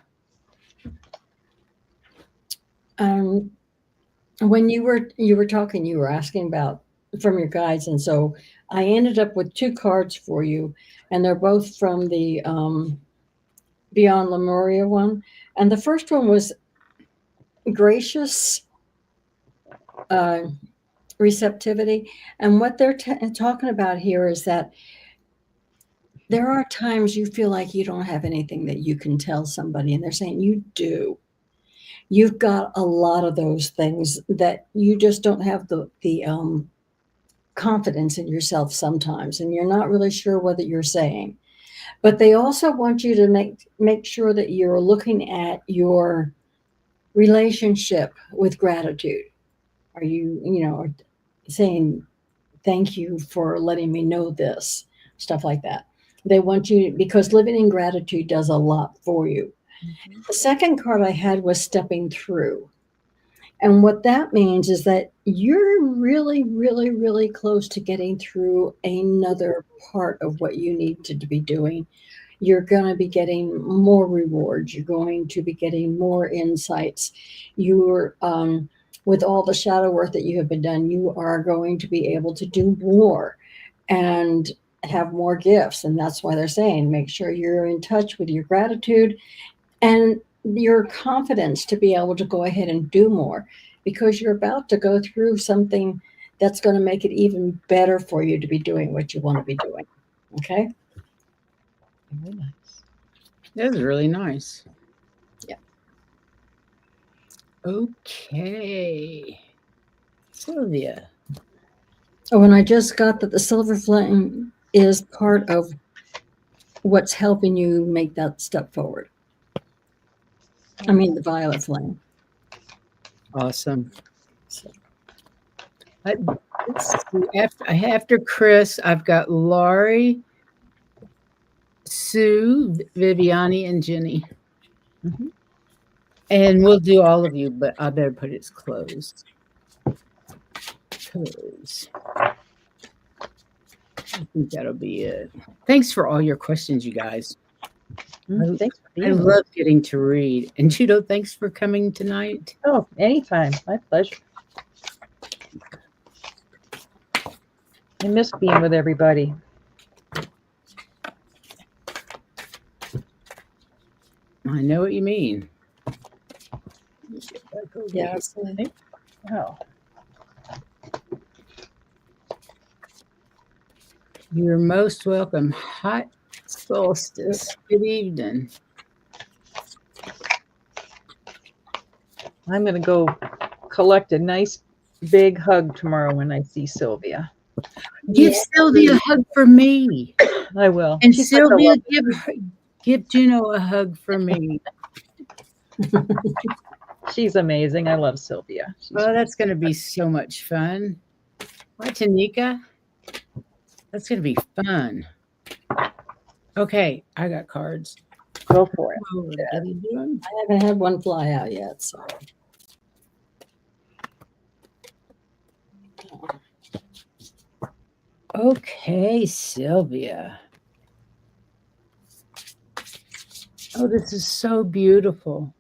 When you were talking, you were asking about from your guides, and so I ended up with 2 cards for you, and they're both from the Beyond Lemuria one. And the first one was gracious receptivity, and what they're talking about here is that there are times you feel like you don't have anything that you can tell somebody, and they're saying you do. You've got a lot of those things that you just don't have the confidence in yourself sometimes, and you're not really sure what you're saying. But they also want you to make sure that you're looking at your relationship with gratitude. Are you, saying thank you for letting me know this, stuff like that. They want you, because living in gratitude does a lot for you. Mm-hmm. The second card I had was stepping through. And what that means is that you're really, really, really close to getting through another part of what you need to be doing. You're going to be getting more rewards. You're going to be getting more insights. You're, with all the shadow work that you have been done, you are going to be able to do more and have more gifts. And that's why they're saying, make sure you're in touch with your gratitude and your confidence to be able to go ahead and do more, because you're about to go through something that's going to make it even better for you to be doing what you want to be doing. Okay. Very nice. That was really nice. Yeah. Okay. Sylvia. Oh, and I just got that the silver flame is part of what's helping you make that step forward. I mean, the violet flame. Awesome. So, let's see. After Chris, I've got Laurie, Sue, Viviani, and Jenny. Mm-hmm. And we'll do all of you, but I better put it closed. Close. I think that'll be it. Thanks for all your questions, you guys. Thanks for I being here. love getting to read. And Juno, thanks for coming tonight. Oh, anytime. My pleasure. I miss being with everybody. I know what you mean. Let's get back over here. Yes. Oh, You're most welcome. Hot solstice. Good evening. I'm going to go collect a nice big hug tomorrow when I see Sylvia. Give Sylvia a hug for me. I will. And She's such a Sylvia, lovely- give Juno a hug for me. She's amazing. I love Sylvia. Oh, that's going to be so much fun. Hi, Tanika. That's going to be fun. Okay, I got cards. Go for it. Oh, what are you doing? I haven't had one fly out yet, so. Okay, Sylvia. Oh, this is so beautiful.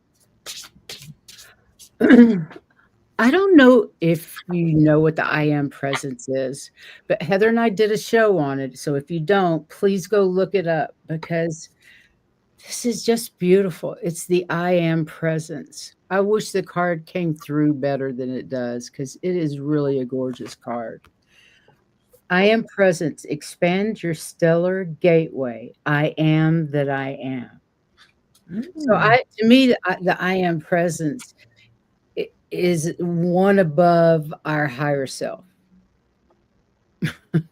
I don't know if you know what the I Am Presence is, but Heather and I did a show on it. So if you don't, please go look it up because this is just beautiful. It's the I Am Presence. I wish the card came through better than it does because it is really a gorgeous card. I Am Presence. Expand your stellar gateway. I am that I am. So to me, the I Am Presence is one above our higher self.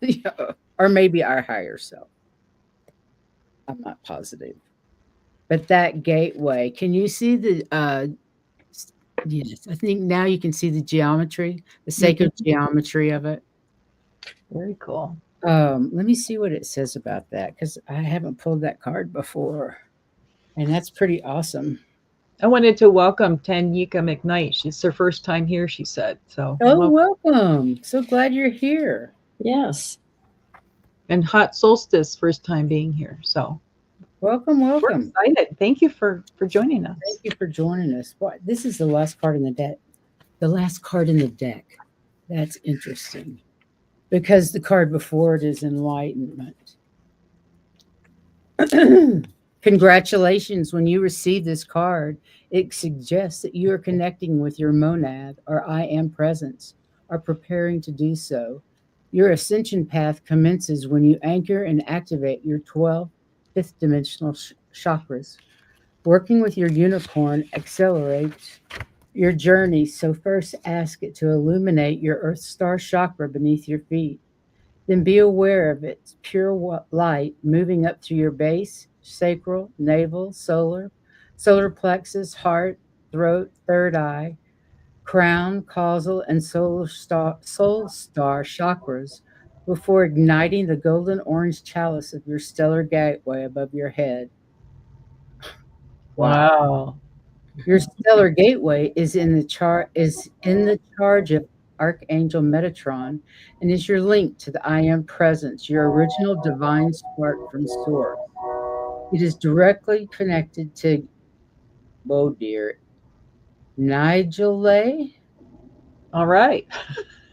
Yeah, or maybe our higher self. I'm not positive. But that gateway, can you see the yes, I think now you can see the geometry, the sacred geometry of it. Very cool. Let me see what it says about that because I haven't pulled that card before. And that's pretty awesome. I wanted to welcome Tanyika McKnight. It's her first time here, she said. So welcome. So glad you're here. Yes. And Hot Solstice, first time being here. So welcome. we're excited. Thank you for joining us. Thank you for joining us. What? This is the last card in the deck. The last card in the deck. That's interesting. Because the card before it is enlightenment. Congratulations. When you receive this card, it suggests that you are connecting with your monad or I Am Presence, or preparing to do so. Your ascension path commences when you anchor and activate your 12 fifth dimensional chakras. Working with your unicorn accelerates your journey, so first ask it to illuminate your Earth Star chakra beneath your feet. Then be aware of its pure light moving up through your base, sacral, navel, solar plexus, heart, throat, third eye, crown, causal, and soul star chakras before igniting the golden orange chalice of your stellar gateway above your head. Wow. Your stellar gateway is in the charge of Archangel Metatron and is your link to the I Am Presence, your original divine spark from source. It is directly connected to, oh dear, Nigel, all right.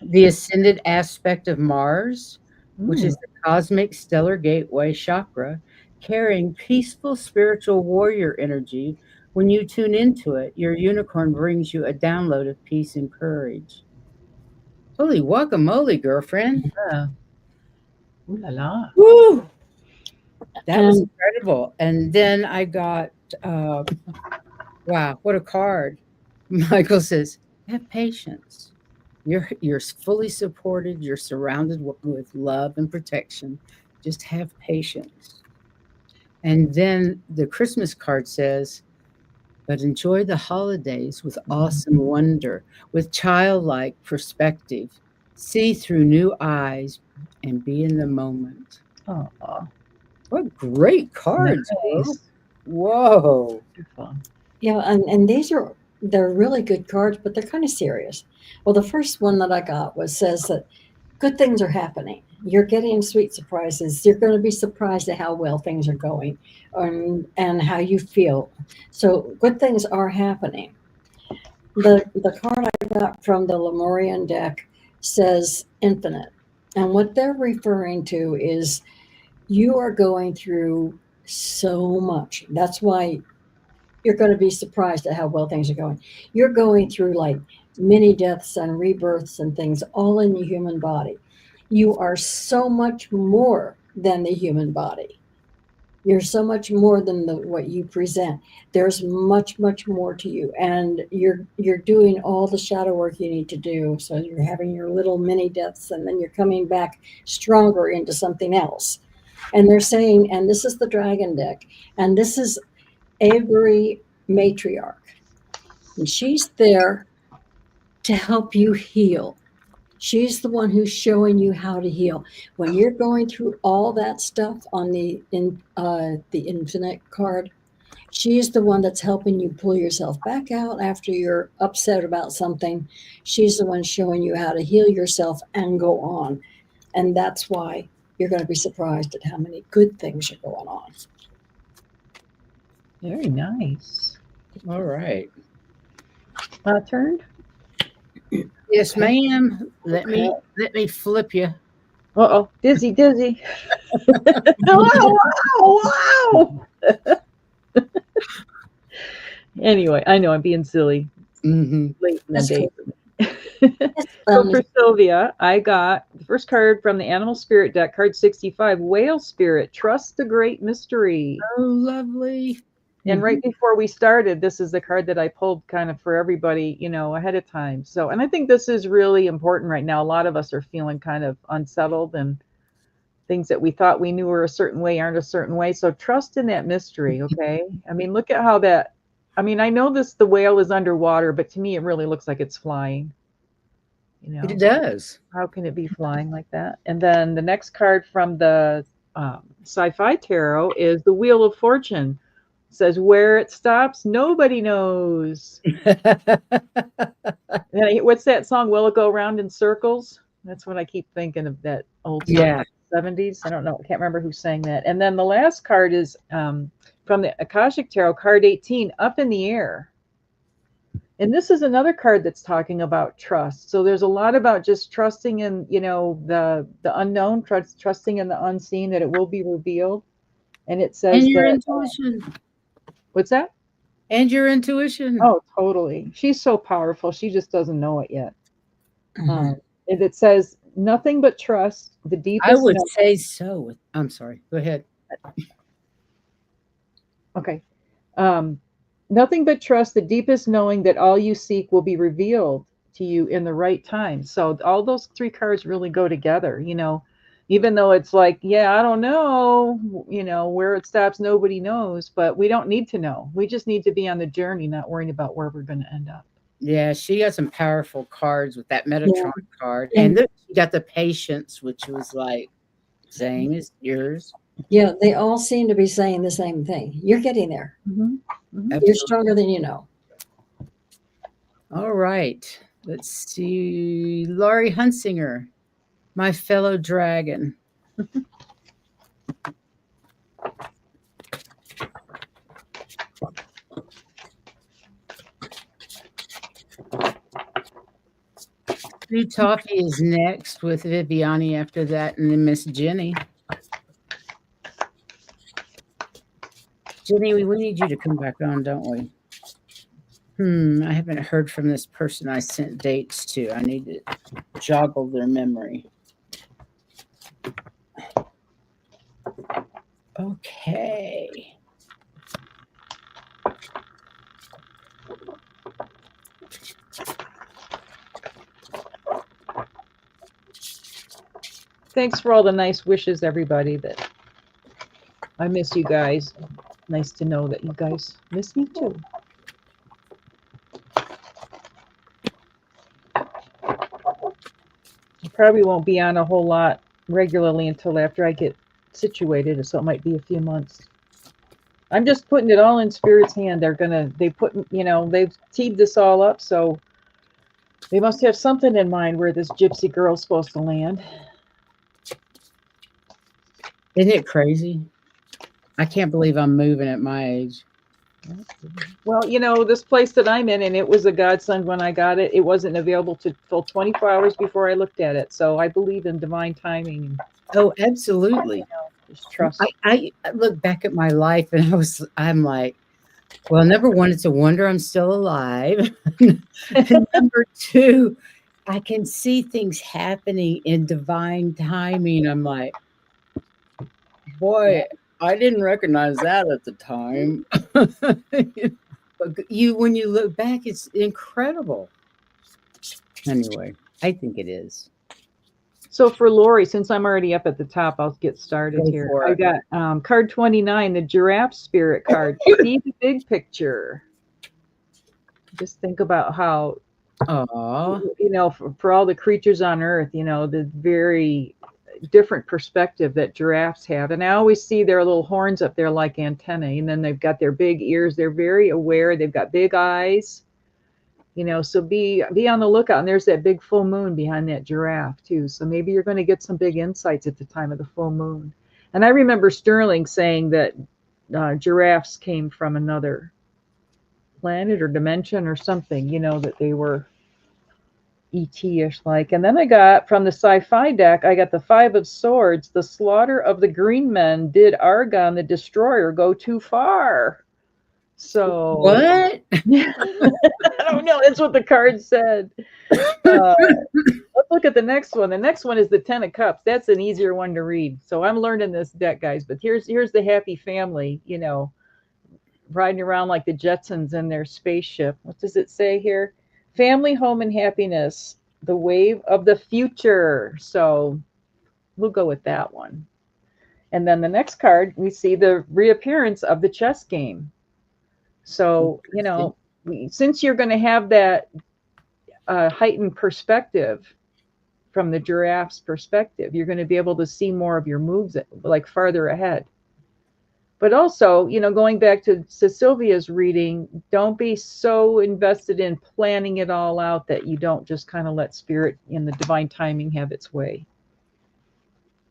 the ascended aspect of Mars, which is the cosmic stellar gateway chakra, carrying peaceful spiritual warrior energy. When you tune into it, your unicorn brings you a download of peace and courage. Holy guacamole, girlfriend. Yeah. Ooh la la. Woo! That was incredible. And then I got, wow, what a card. Michael says, have patience. You're fully supported. You're surrounded with love and protection. Just have patience. And then the Christmas card says, but enjoy the holidays with awesome wonder, with childlike perspective. See through new eyes and be in the moment. Oh, what great cards. Nice. Whoa. Beautiful. Yeah, and they're really good cards, but they're kind of serious. Well, the first one that I got says that good things are happening. You're getting sweet surprises. You're going to be surprised at how well things are going, and how you feel. So good things are happening. The card I got from the Lemurian deck says infinite, and what they're referring to is you are going through so much. That's why you're going to be surprised at how well things are going. You're going through like many deaths and rebirths and things all in the human body. You are so much more than the human body. You're so much more than what you present. There's much, much more to you, and you're doing all the shadow work you need to do. So you're having your little mini deaths, and then you're coming back stronger into something else. And they're saying, and this is the dragon deck, and this is Avery Matriarch. And she's there to help you heal. She's the one who's showing you how to heal. When you're going through all that stuff on the infinite card, she's the one that's helping you pull yourself back out after you're upset about something. She's the one showing you how to heal yourself and go on. And that's why you're going to be surprised at how many good things are going on. Very nice. All right. Turned? Yes, ma'am. Let me flip you. Uh-oh. Dizzy. Wow. Anyway, I know I'm being silly. Mm-hmm. Late in the That's day. cool. So for Sylvia, I got the first card from the Animal Spirit deck, card 65, Whale Spirit, Trust the Great Mystery. Oh, lovely. And right before we started, this is the card that I pulled kind of for everybody, you know, ahead of time. So, and I think this is really important right now. A lot of us are feeling kind of unsettled, and things that we thought we knew were a certain way aren't a certain way. So trust in that mystery, okay? I mean, look at how that, I mean, I know the whale is underwater, but to me, it really looks like it's flying. You know, it does. How can it be flying like that? And then the next card from the Sci-Fi Tarot is the Wheel of Fortune. It says, where it stops, nobody knows. What's that song? Will it go round in circles? That's what I keep thinking of, that old song. Yeah. 70s. I don't know. I can't remember who sang that. And then the last card is from the Akashic Tarot, card 18, Up in the Air. And this is another card that's talking about trust. So there's a lot about just trusting in, you know, the unknown, trusting in the unseen, that it will be revealed. And it says and your that, intuition. What's that? And your intuition. Oh, totally. She's so powerful. She just doesn't know it yet. Mm-hmm. And it says, nothing but trust, the deepest. I would say so. I'm sorry. Go ahead. Okay. Nothing but trust, the deepest knowing that all you seek will be revealed to you in the right time. So all those three cards really go together, you know, even though it's like, yeah, I don't know, you know, where it stops, nobody knows, but we don't need to know. We just need to be on the journey, not worrying about where we're going to end up. Yeah, she got some powerful cards with that Metatron card. And then she got the Patience, which was like same as yours. Yeah, they all seem to be saying the same thing. You're getting there. Mm-hmm. Mm-hmm. You're stronger than you know. All right. Let's see. Laurie Hunsinger, my fellow dragon. Sue Toffee is next, with Viviani after that, and then Miss Jenny. Jenny, we need you to come back on, don't we? I haven't heard from this person I sent dates to. I need to joggle their memory. Okay. Thanks for all the nice wishes, everybody. That I miss you guys. Nice to know that you guys miss me too. I probably won't be on a whole lot regularly until after I get situated, so it might be a few months. I'm just putting it all in Spirit's hand. They've teed this all up, so they must have something in mind where this gypsy girl's supposed to land. Isn't it crazy? I can't believe I'm moving at my age. Well, this place that I'm in, and it was a godsend when I got it. It wasn't available till 24 hours before I looked at it. So I believe in divine timing. Oh, absolutely. Just trust. I look back at my life and I'm like, well, number one, it's a wonder I'm still alive. And number two, I can see things happening in divine timing. I'm like, boy, I didn't recognize that at the time. But when you look back, it's incredible. Anyway, I think it is. So for Lori, since I'm already up at the top, I'll get started Go here. for I it. got card 29, the giraffe spirit card. See the big picture. Just think about how, for all the creatures on Earth, the very different perspective that giraffes have. And I always see their little horns up there like antennae, and then they've got their big ears. They're very aware. They've got big eyes. So be on the lookout. And there's that big full moon behind that giraffe too. So maybe you're going to get some big insights at the time of the full moon. And I remember Sterling saying that giraffes came from another planet or dimension or something, that they were ET-ish like. And then I got from the sci-fi deck, I got the 5 of Swords. The slaughter of the green men did Argon the destroyer go too far? So what? I don't know. That's what the card said. Let's look at the next one. The next one is the 10 of Cups. That's an easier one to read. So I'm learning this deck, guys. But here's the happy family, riding around like the Jetsons in their spaceship. What does it say here? Family, home, and happiness. The wave of the future. So we'll go with that one. And then the next card, we see the reappearance of the chess game. So, since you're going to have that heightened perspective from the giraffe's perspective, you're going to be able to see more of your moves like farther ahead. But also, going back to Sylvia's reading, don't be so invested in planning it all out that you don't just kind of let Spirit in the divine timing have its way.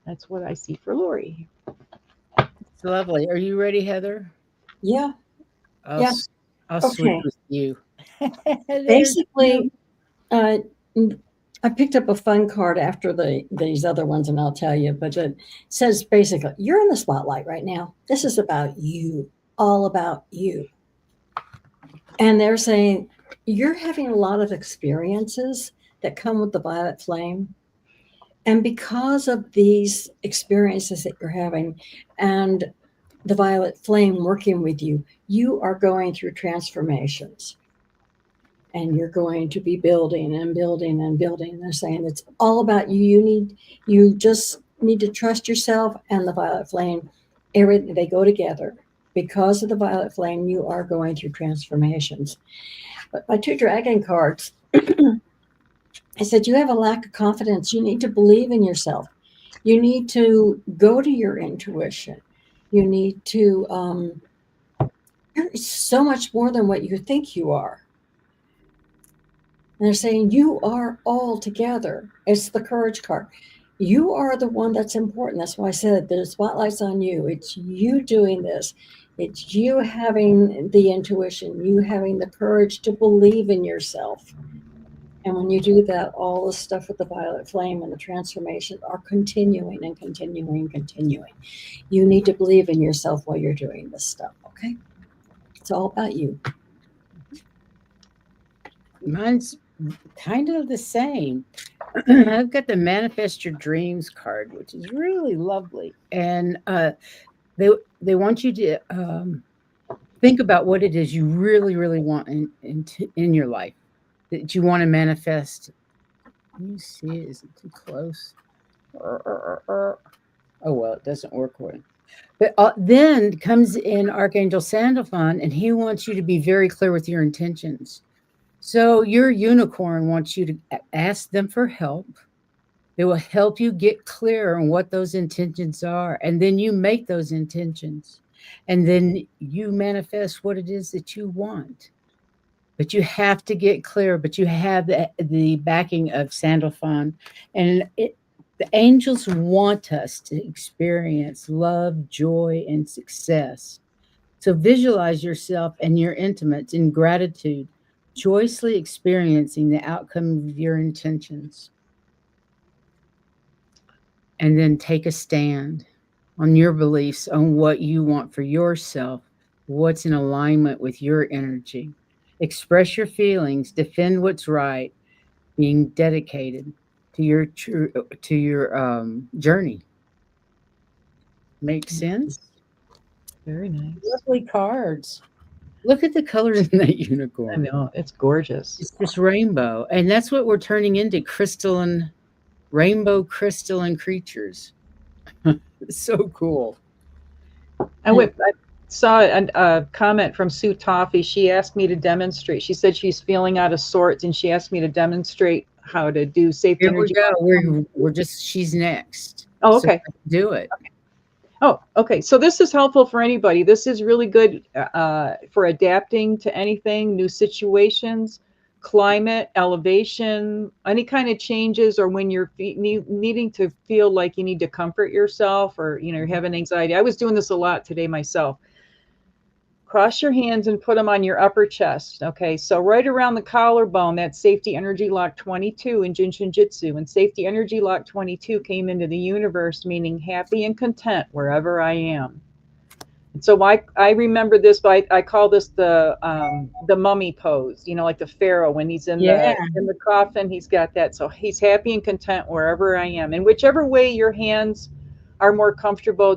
That's what I see for Lori. It's lovely. Are you ready, Heather? Yeah. I'll switch with you. Basically, I picked up a fun card after these other ones, and I'll tell you. But it says basically, you're in the spotlight right now. This is about you, all about you. And they're saying you're having a lot of experiences that come with the violet flame. And because of these experiences that you're having and the violet flame working with you, you are going through transformations. And you're going to be building and building and building. They're saying it's all about you. You just need to trust yourself and the violet flame. They go together. Because of the violet flame, you are going through transformations. But my 2 dragon cards, I said, you have a lack of confidence. You need to believe in yourself. You need to go to your intuition. You need to, you're so much more than what you think you are. And they're saying you are all together. It's the courage card. You are the one that's important. That's why I said the spotlight's on you. It's you doing this. It's you having the intuition, you having the courage to believe in yourself. And when you do that, all the stuff with the violet flame and the transformation are continuing and continuing and continuing. You need to believe in yourself while you're doing this stuff, okay? It's all about you. Mine's kind of the same. I've got the Manifest Your Dreams card, which is really lovely. And they want you to think about what it is you really, really want in your life that you want to manifest. Can you see it? Is it too close? Oh, well, it doesn't work well. But then comes in Archangel Sandalphon, and he wants you to be very clear with your intentions. So your unicorn wants you to ask them for help. They will help you get clear on what those intentions are. And then you make those intentions. And then you manifest what it is that you want. But you have to get clear, but you have the backing of Sandalphon. And the angels want us to experience love, joy, and success. So visualize yourself and your intimates in gratitude, joyously experiencing the outcome of your intentions. And then take a stand on your beliefs, on what you want for yourself, what's in alignment with your energy. Express your feelings, defend what's right, being dedicated to your journey. Makes sense? Very nice. Lovely cards. Look at the colors in that I unicorn. know, it's gorgeous. It's just rainbow. And that's what we're turning into, crystalline, rainbow crystalline creatures. It's so cool. I saw a comment from Sue Toffee. She asked me to demonstrate. She said she's feeling out of sorts, and she asked me to demonstrate how to do safe Here energy. we go. We're just, she's next. Oh, okay. So do it. Okay. Oh, okay. So this is helpful for anybody. This is really good for adapting to anything, new situations, climate, elevation, any kind of changes, or when you're needing to feel like you need to comfort yourself, or you're having anxiety. I was doing this a lot today myself. Cross your hands and put them on your upper chest. Okay, so right around the collarbone, that's safety energy lock 22 in Jinshin Jitsu. And safety energy lock 22 came into the universe, meaning happy and content wherever I am. And so I remember this, but I call this the mummy pose, like the pharaoh when he's in the coffin, he's got that. So he's happy and content wherever I am. And whichever way your hands are more comfortable,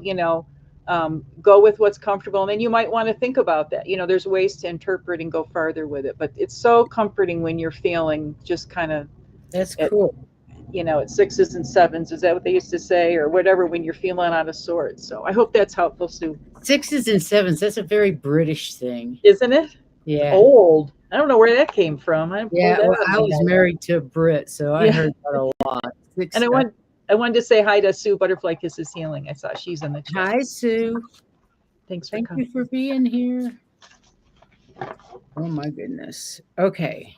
go with what's comfortable. And then you might want to think about that. There's ways to interpret and go farther with it. But it's so comforting when you're feeling just kind of. That's cool. At sixes and sevens. Is that what they used to say? Or whatever, when you're feeling out of sorts. So I hope that's helpful, Sue. Sixes and sevens, that's a very British thing. Isn't it? Yeah. Old. I don't know where that came from. I was married to a Brit, so I heard that a lot. And I wanted to say hi to Sue. Butterfly Kisses Healing. I saw she's in the chat. Hi, Sue. Thanks for Thank coming. you for being here. Oh my goodness. Okay.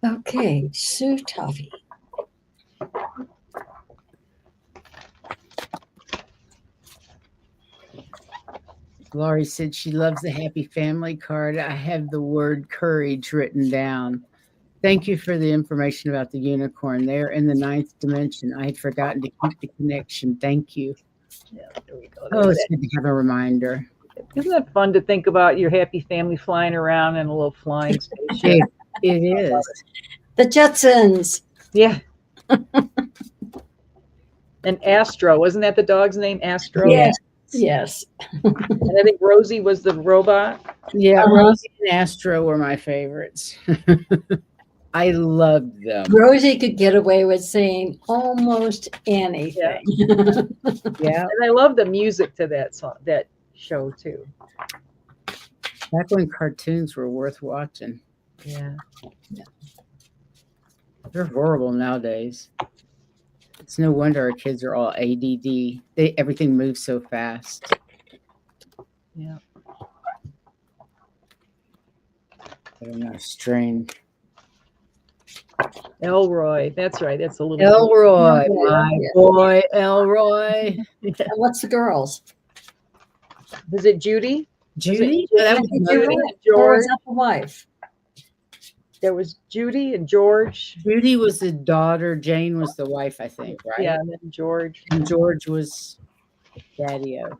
Okay, Sue Toffee. Laurie said she loves the happy family card. I have the word courage written down. Thank you for the information about the unicorn. They're in the 9th dimension. I had forgotten to keep the connection. Thank you. Yeah, there we go. Oh, it's good to have a reminder. Isn't that fun to think about your happy family flying around in a little flying spaceship? It is. The Jetsons. Yeah. And Astro, wasn't that the dog's name? Astro? Yes. Yes. And I think Rosie was the robot. Yeah, Rosie and Astro were my favorites. I loved them. Rosie could get away with saying almost anything. Yeah. And I love the music to that song, that show too. Back when cartoons were worth watching. Yeah. They're horrible nowadays. It's no wonder our kids are all ADD. Everything moves so fast. Yeah. They're not strained. Elroy. That's right. That's a little. Elroy, my boy, Elroy. And what's the girls? Is it Judy? Judy? That was Judy and Or George. is that the wife? There was Judy and George. Judy was the daughter. Jane was the wife, I think, right? Yeah, and then George. And George was Daddy-O.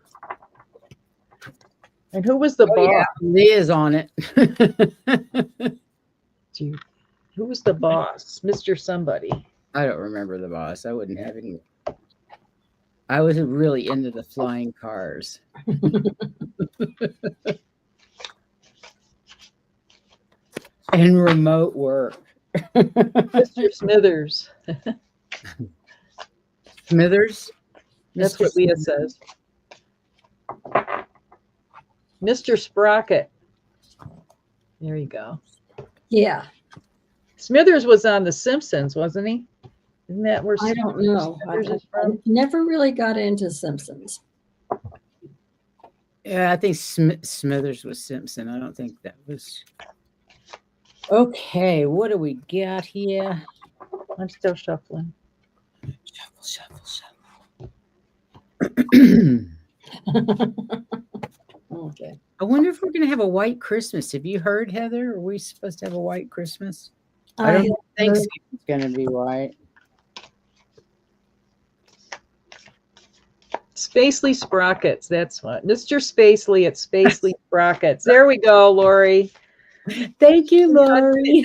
And who was the boss? Yeah, Leah's on it. Dude, who was the boss? Mr. Somebody. I don't remember the boss. I wouldn't have any. I was really into the flying cars. And remote work. Mr. Smithers. Smithers? That's what Leah says. Mr. Sprocket. There you go. Yeah. Smithers was on The Simpsons, wasn't he? Isn't that where I don't know. Smithers is I from? never really got into Simpsons. Yeah, I think Smithers was Simpson. I don't think that was. Okay, what do we got here? I'm still shuffling. Shuffle, shuffle, shuffle. Okay. I wonder if we're going to have a white Christmas. Have you heard, Heather? Are we supposed to have a white Christmas? I don't think heard- it's going to be white. Spacely Sprockets, that's what. Mr. Spacely at Spacely Sprockets. There we go, Lori. Thank you, Lori.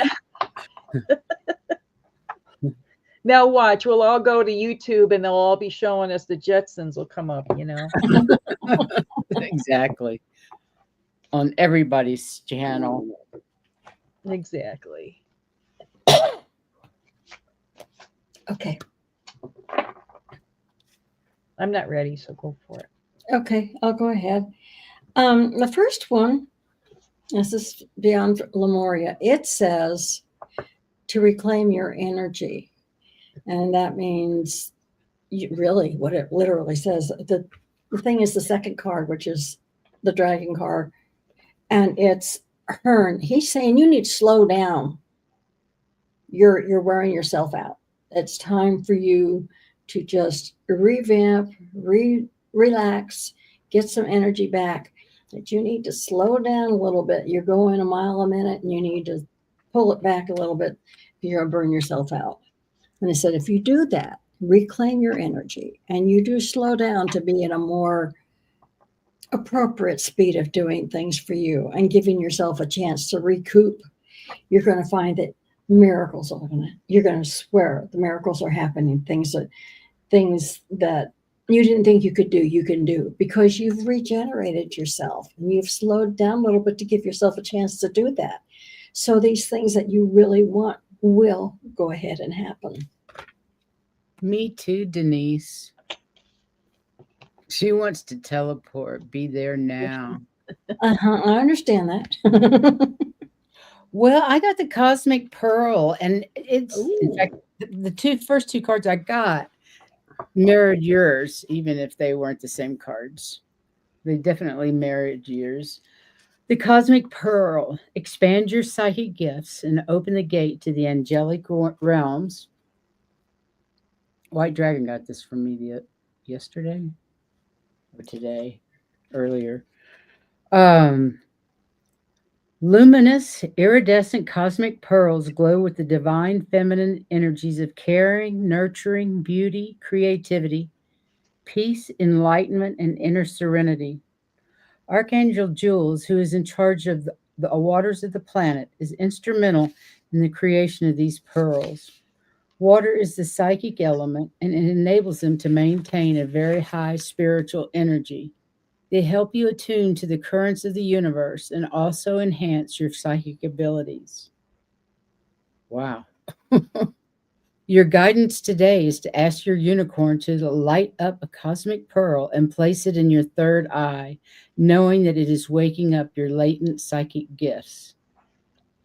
Now watch, we'll all go to YouTube and they'll all be showing us the Jetsons will come up, you know. Exactly. On everybody's channel. Exactly. Okay. I'm not ready, so go for it. Okay, I'll go ahead. The first one, this is Beyond Lemuria. It says to reclaim your energy. And that means really what it literally says. The thing is the second card, which is the dragon card. And it's Hearn. He's saying you need to slow down. You're wearing yourself out. It's time for you to just revamp, relax, get some energy back. That you need to slow down a little bit. You're going a mile a minute and you need to pull it back a little bit. You're going to burn yourself out. And they said, if you do that, reclaim your energy and you do slow down to be in a more appropriate speed of doing things for you and giving yourself a chance to recoup, you're going to find that miracles are you're going to swear the miracles are happening. Things that you didn't think you could do, you can do because you've regenerated yourself and you've slowed down a little bit to give yourself a chance to do that. So these things that you really want will go ahead and happen. Me too, Denise. She wants to teleport. Be there now. I understand that. Well, I got the Cosmic Pearl, and it's in Ooh. fact the first two cards I got mirrored yours, even if they weren't the same cards. They definitely mirrored yours. The Cosmic Pearl. Expand your psychic gifts and open the gate to the angelic realms. White Dragon got this from me yesterday or today, earlier. Luminous, iridescent cosmic pearls glow with the divine feminine energies of caring, nurturing, beauty, creativity, peace, enlightenment, and inner serenity. Archangel Jules, who is in charge of the waters of the planet, is instrumental in the creation of these pearls. Water is the psychic element, and it enables them to maintain a very high spiritual energy. They help you attune to the currents of the universe and also enhance your psychic abilities. Wow. Your guidance today is to ask your unicorn to light up a cosmic pearl and place it in your third eye, knowing that it is waking up your latent psychic gifts.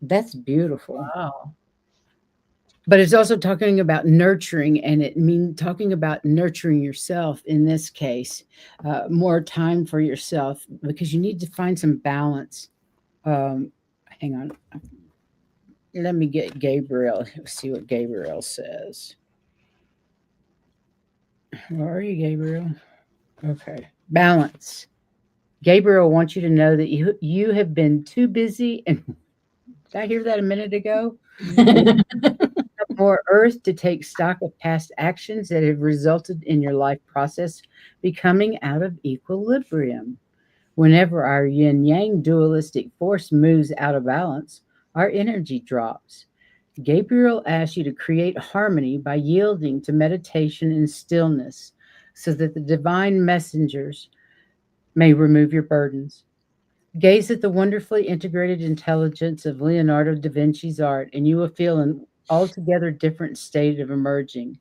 That's beautiful. Wow. But it's also talking about nurturing, and it means talking about nurturing yourself in this case, more time for yourself because you need to find some balance. Hang on. Let me get Gabriel, see what Gabriel says. Where are you, Gabriel? Okay. Balance. Gabriel wants you to know that you have been too busy, and did I hear that a minute ago? More earth to take stock of past actions that have resulted in your life process becoming out of equilibrium. Whenever our yin yang dualistic force moves out of balance, our energy drops. Gabriel asks you to create harmony by yielding to meditation and stillness so that the divine messengers may remove your burdens. Gaze at the wonderfully integrated intelligence of Leonardo da Vinci's art, and you will feel an altogether different state of emerging.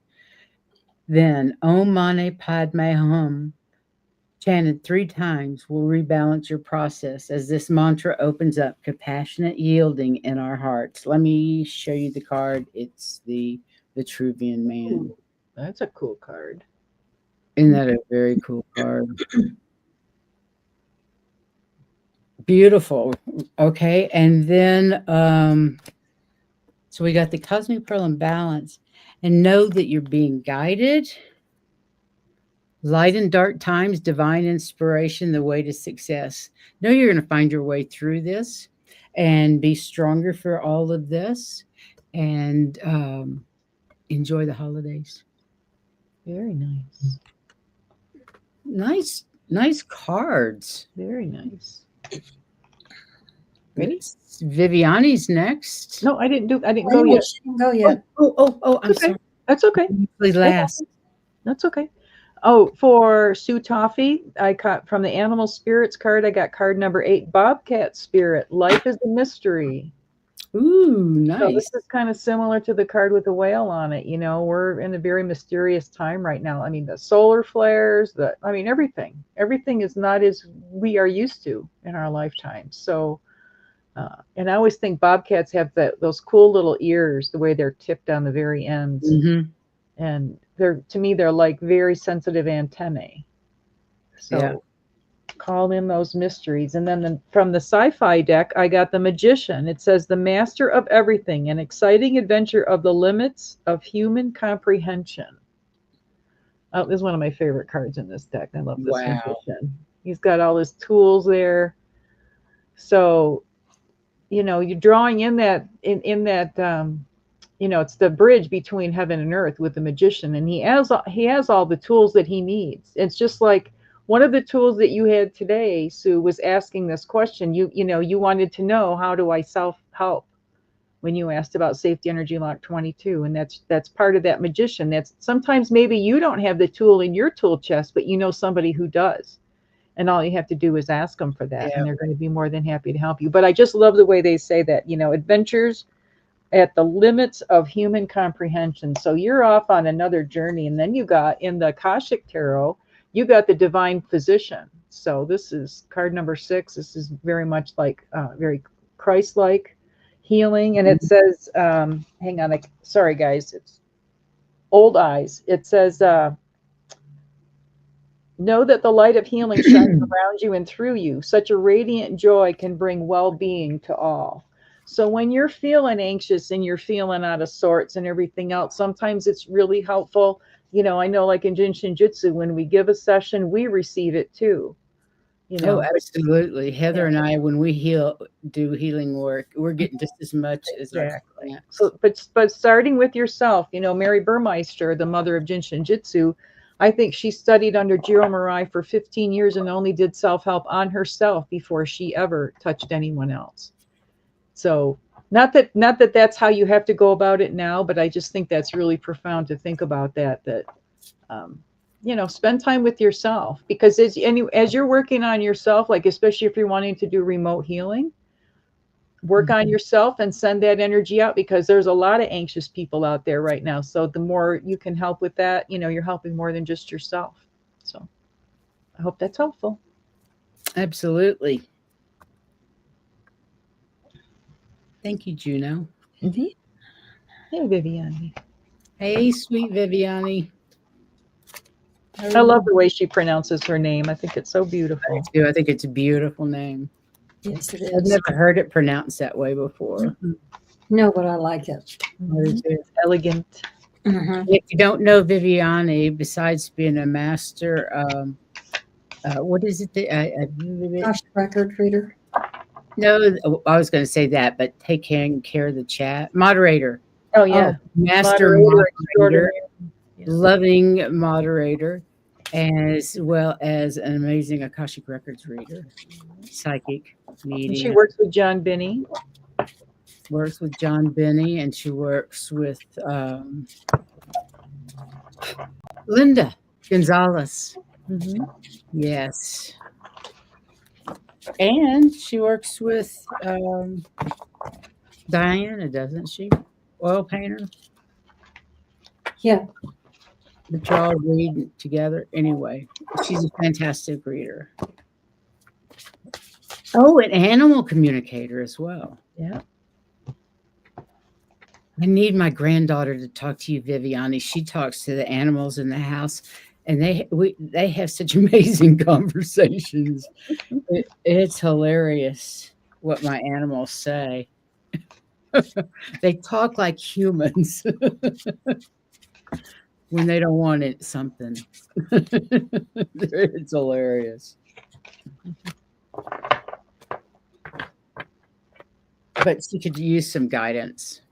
Then, Om Mani Padme Hum, chanted 3 times, will rebalance your process as this mantra opens up compassionate yielding in our hearts. Let me show you the card. It's the Vitruvian Man. That's a cool card. Isn't that a very cool card? Beautiful. Okay. And then, so we got the cosmic pearl and balance, and know that you're being guided. Light and dark times, divine inspiration, the way to success. Know you're going to find your way through this and be stronger for all of this, and enjoy the holidays. Very nice. Nice cards. Very nice. Ready? Viviani's next. No, I didn't go Oh, yet. she didn't go yet. I'm Okay. sorry. That's okay. Usually last. That's okay. Oh, for Sue Toffee, I got from the Animal Spirits card, I got card number 8, Bobcat Spirit. Life is a mystery. Ooh, So nice. this is kind of similar to the card with the whale on it. You know, we're in a very mysterious time right now. I mean, the solar flares, everything. Everything is not as we are used to in our lifetime. So, and I always think bobcats have those cool little ears, the way they're tipped on the very ends. Mm-hmm. And to me, they're like very sensitive antennae. So Yeah. call in those mysteries. And then from the sci-fi deck, I got the Magician. It says, the master of everything, an exciting adventure of the limits of human comprehension. Oh, this is one of my favorite cards in this deck. I love this Magician. He's got all his tools there. So, you know, you're drawing in that, you know, it's the bridge between heaven and earth with the Magician, and he has all the tools that he needs. It's just like one of the tools that you had today, Sue, was asking this question. You know, you wanted to know, how do I self-help, when you asked about safety energy lock 22, and that's part of that Magician. That's sometimes maybe you don't have the tool in your tool chest, but you know somebody who does. And all you have to do is ask them for that, and they're going to be more than happy to help you. But I just love the way they say that, you know, adventures at the limits of human comprehension. So you're off on another journey. And then you got, in the Akashic Tarot, you got the Divine Physician. So this is card number 6. This is very much like very Christ-like healing. And it says, hang on, sorry guys, it's old eyes. It says, know that the light of healing shines around you and through you. Such a radiant joy can bring well-being to all. So when you're feeling anxious and you're feeling out of sorts and everything else, sometimes it's really helpful. You know, I know like in Jin Shinjutsu, when we give a session, we receive it too. You know? Oh, absolutely. Heather and I, when we do healing work, we're getting just as much as our clients. So, but starting with yourself, you know, Mary Burmeister, the mother of Jin Shinjutsu, I think she studied under Jiro Murai for 15 years and only did self-help on herself before she ever touched anyone else. So not that that's how you have to go about it now, but I just think that's really profound to think about that, you know, spend time with yourself, because as you're working on yourself, like especially if you're wanting to do remote healing, work on yourself and send that energy out, because there's a lot of anxious people out there right now. So the more you can help with that, you know, you're helping more than just yourself. So I hope that's helpful. Absolutely. Thank you, Juno. Hey, Viviani. Hey, sweet Viviani. I love the way she pronounces her name. I think it's so beautiful. I think it's a beautiful name. Yes, it is. I've never heard it pronounced that way before. No, but I like it. It's elegant. If you don't know Viviani, besides being a master, what is it? Gosh, record reader. No, I was going to say that, but taking care of the chat. Moderator. Oh, yeah. Master moderator, loving moderator, as well as an amazing Akashic Records reader, psychic, medium. She works with John Binney. Works with John Binney, and she works with Linda Gonzalez. Yes. And she works with Diana, doesn't she? Oil painter. Yeah. The two all read together. Anyway, she's a fantastic reader. Oh, an animal communicator as well. Yeah. I need my granddaughter to talk to you, Viviani. She talks to the animals in the house, and they have such amazing conversations. It's hilarious what my animals say. They talk like humans when they don't want it something. It's hilarious. But she could use some guidance.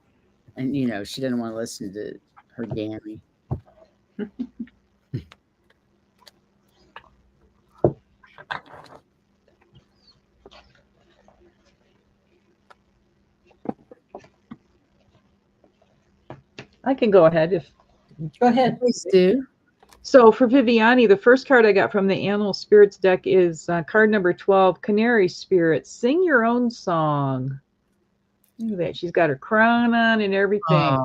And, she didn't want to listen to her Gammy. I can go ahead if. Go ahead. Please do. So for Viviani, the first card I got from the Animal Spirits deck is card number 12, Canary Spirit. Sing your own song. Look at that. She's got her crown on and everything.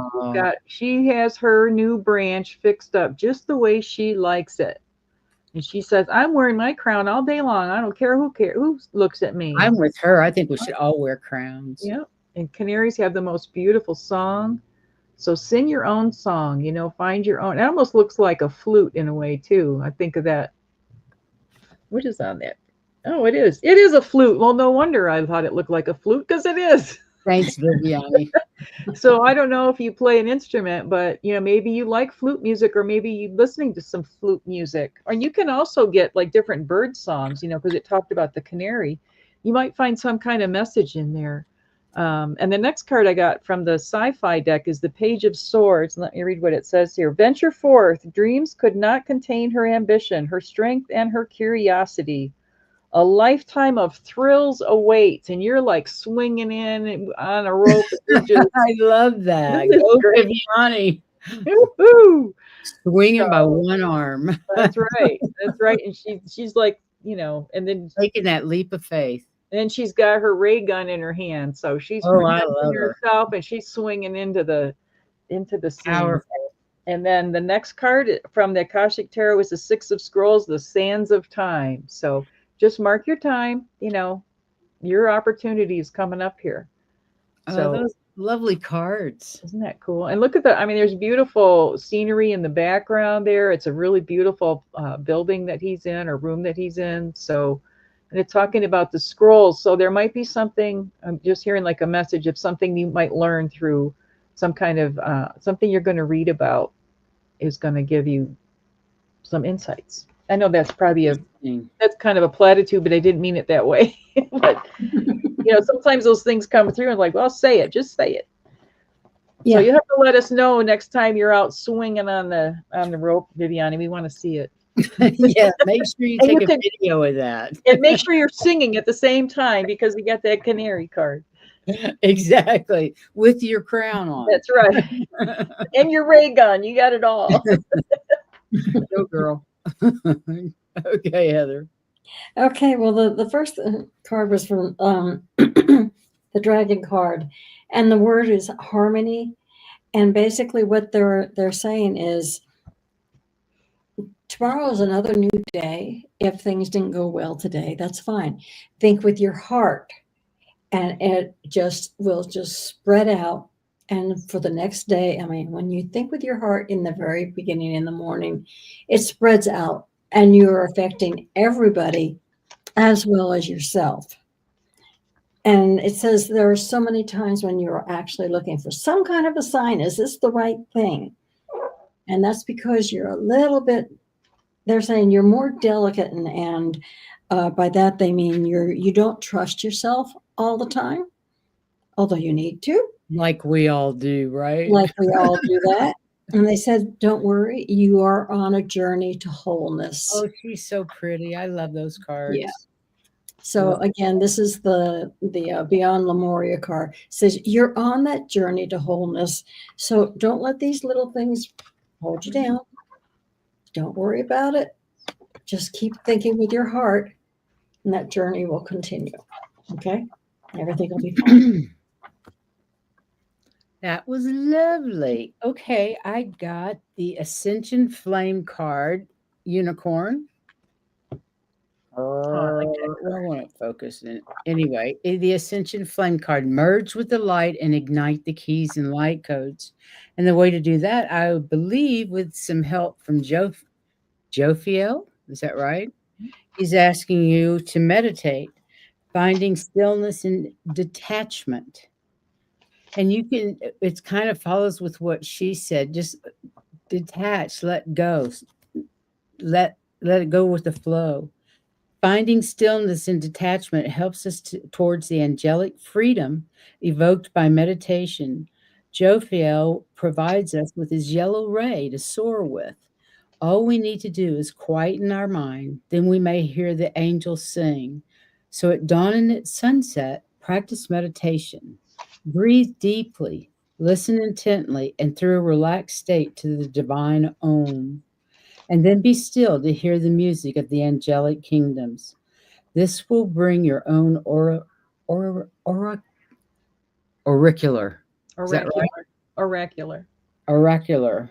She has her new branch fixed up just the way she likes it. And she says, I'm wearing my crown all day long. I don't care who looks at me. I'm with her. I think we should all wear crowns. Yep. And canaries have the most beautiful song. So sing your own song, find your own. It almost looks like a flute in a way, too. I think of that. What is on that? Oh, it is. It is a flute. Well, no wonder I thought it looked like a flute, because it is. Thanks, Viviani. So I don't know if you play an instrument, but, maybe you like flute music, or maybe you're listening to some flute music. Or you can also get like different bird songs, because it talked about the canary. You might find some kind of message in there. And the next card I got from the sci-fi deck is the Page of Swords. Let me read what it says here. Venture forth. Dreams could not contain her ambition, her strength, and her curiosity. A lifetime of thrills awaits. And you're like swinging in on a rope. I love that. Go Viviani. Woo-hoo! Swinging by one arm. That's right. That's right. And she's like, and then taking that leap of faith. And then she's got her ray gun in her hand, so she's protecting herself, and she's swinging into the scene. Powerful. And then the next card from the Akashic Tarot is the Six of Scrolls, the Sands of Time. So just mark your time. Your opportunity is coming up here. So those lovely cards. Isn't that cool? And look at there's beautiful scenery in the background there. It's a really beautiful building that he's in, or room that he's in. So. And it's talking about the scrolls. So there might be something, I'm just hearing like a message of something you might learn through some kind of, something you're going to read about is going to give you some insights. I know that's probably that's kind of a platitude, but I didn't mean it that way. But, sometimes those things come through and like, well, say it, just say it. Yeah. So you have to let us know next time you're out swinging on the rope, Viviani. We want to see it. Yeah, make sure you take a video of that. And make sure you're singing at the same time, because we got that canary card. Exactly. With your crown on. That's right. And your ray gun. You got it all. Go, girl. Okay, Heather. Okay, well, the first card was from the dragon card, and the word is harmony. And basically what they're saying is, tomorrow is another new day. If things didn't go well today, that's fine. Think with your heart, and it will just spread out. And for the next day, when you think with your heart in the very beginning in the morning, it spreads out, and you're affecting everybody as well as yourself. And it says there are so many times when you're actually looking for some kind of a sign. Is this the right thing? And that's because you're a little bit, they're saying you're more delicate, and by that they mean you don't trust yourself all the time, although you need to. Like we all do, right? Like we all do that. And they said, don't worry, you are on a journey to wholeness. Oh, she's so pretty. I love those cards. Yeah. So again, this is the Beyond Lemuria card. It says you're on that journey to wholeness. So don't let these little things hold you down. Don't worry about it. Just keep thinking with your heart, and that journey will continue. Okay? Everything will be fine. That was lovely. Okay, I got the Ascension Flame card, Unicorn. I want it focused in. Anyway, the Ascension Flame card, merge with the light and ignite the keys and light codes. And the way to do that, I believe, with some help from Jophiel, is that right? He's asking you to meditate, finding stillness and detachment. And you can, it kind of follows with what she said. Just detach, let go, let it go with the flow. Finding stillness and detachment helps us towards the angelic freedom evoked by meditation. Jophiel provides us with his yellow ray to soar with. All we need to do is quieten our mind, then we may hear the angels sing. So at dawn and at sunset, practice meditation. Breathe deeply, listen intently, and through a relaxed state to the divine Om. And then be still to hear the music of the angelic kingdoms. This will bring your own auricular. Is that right? Oracular. Oracular.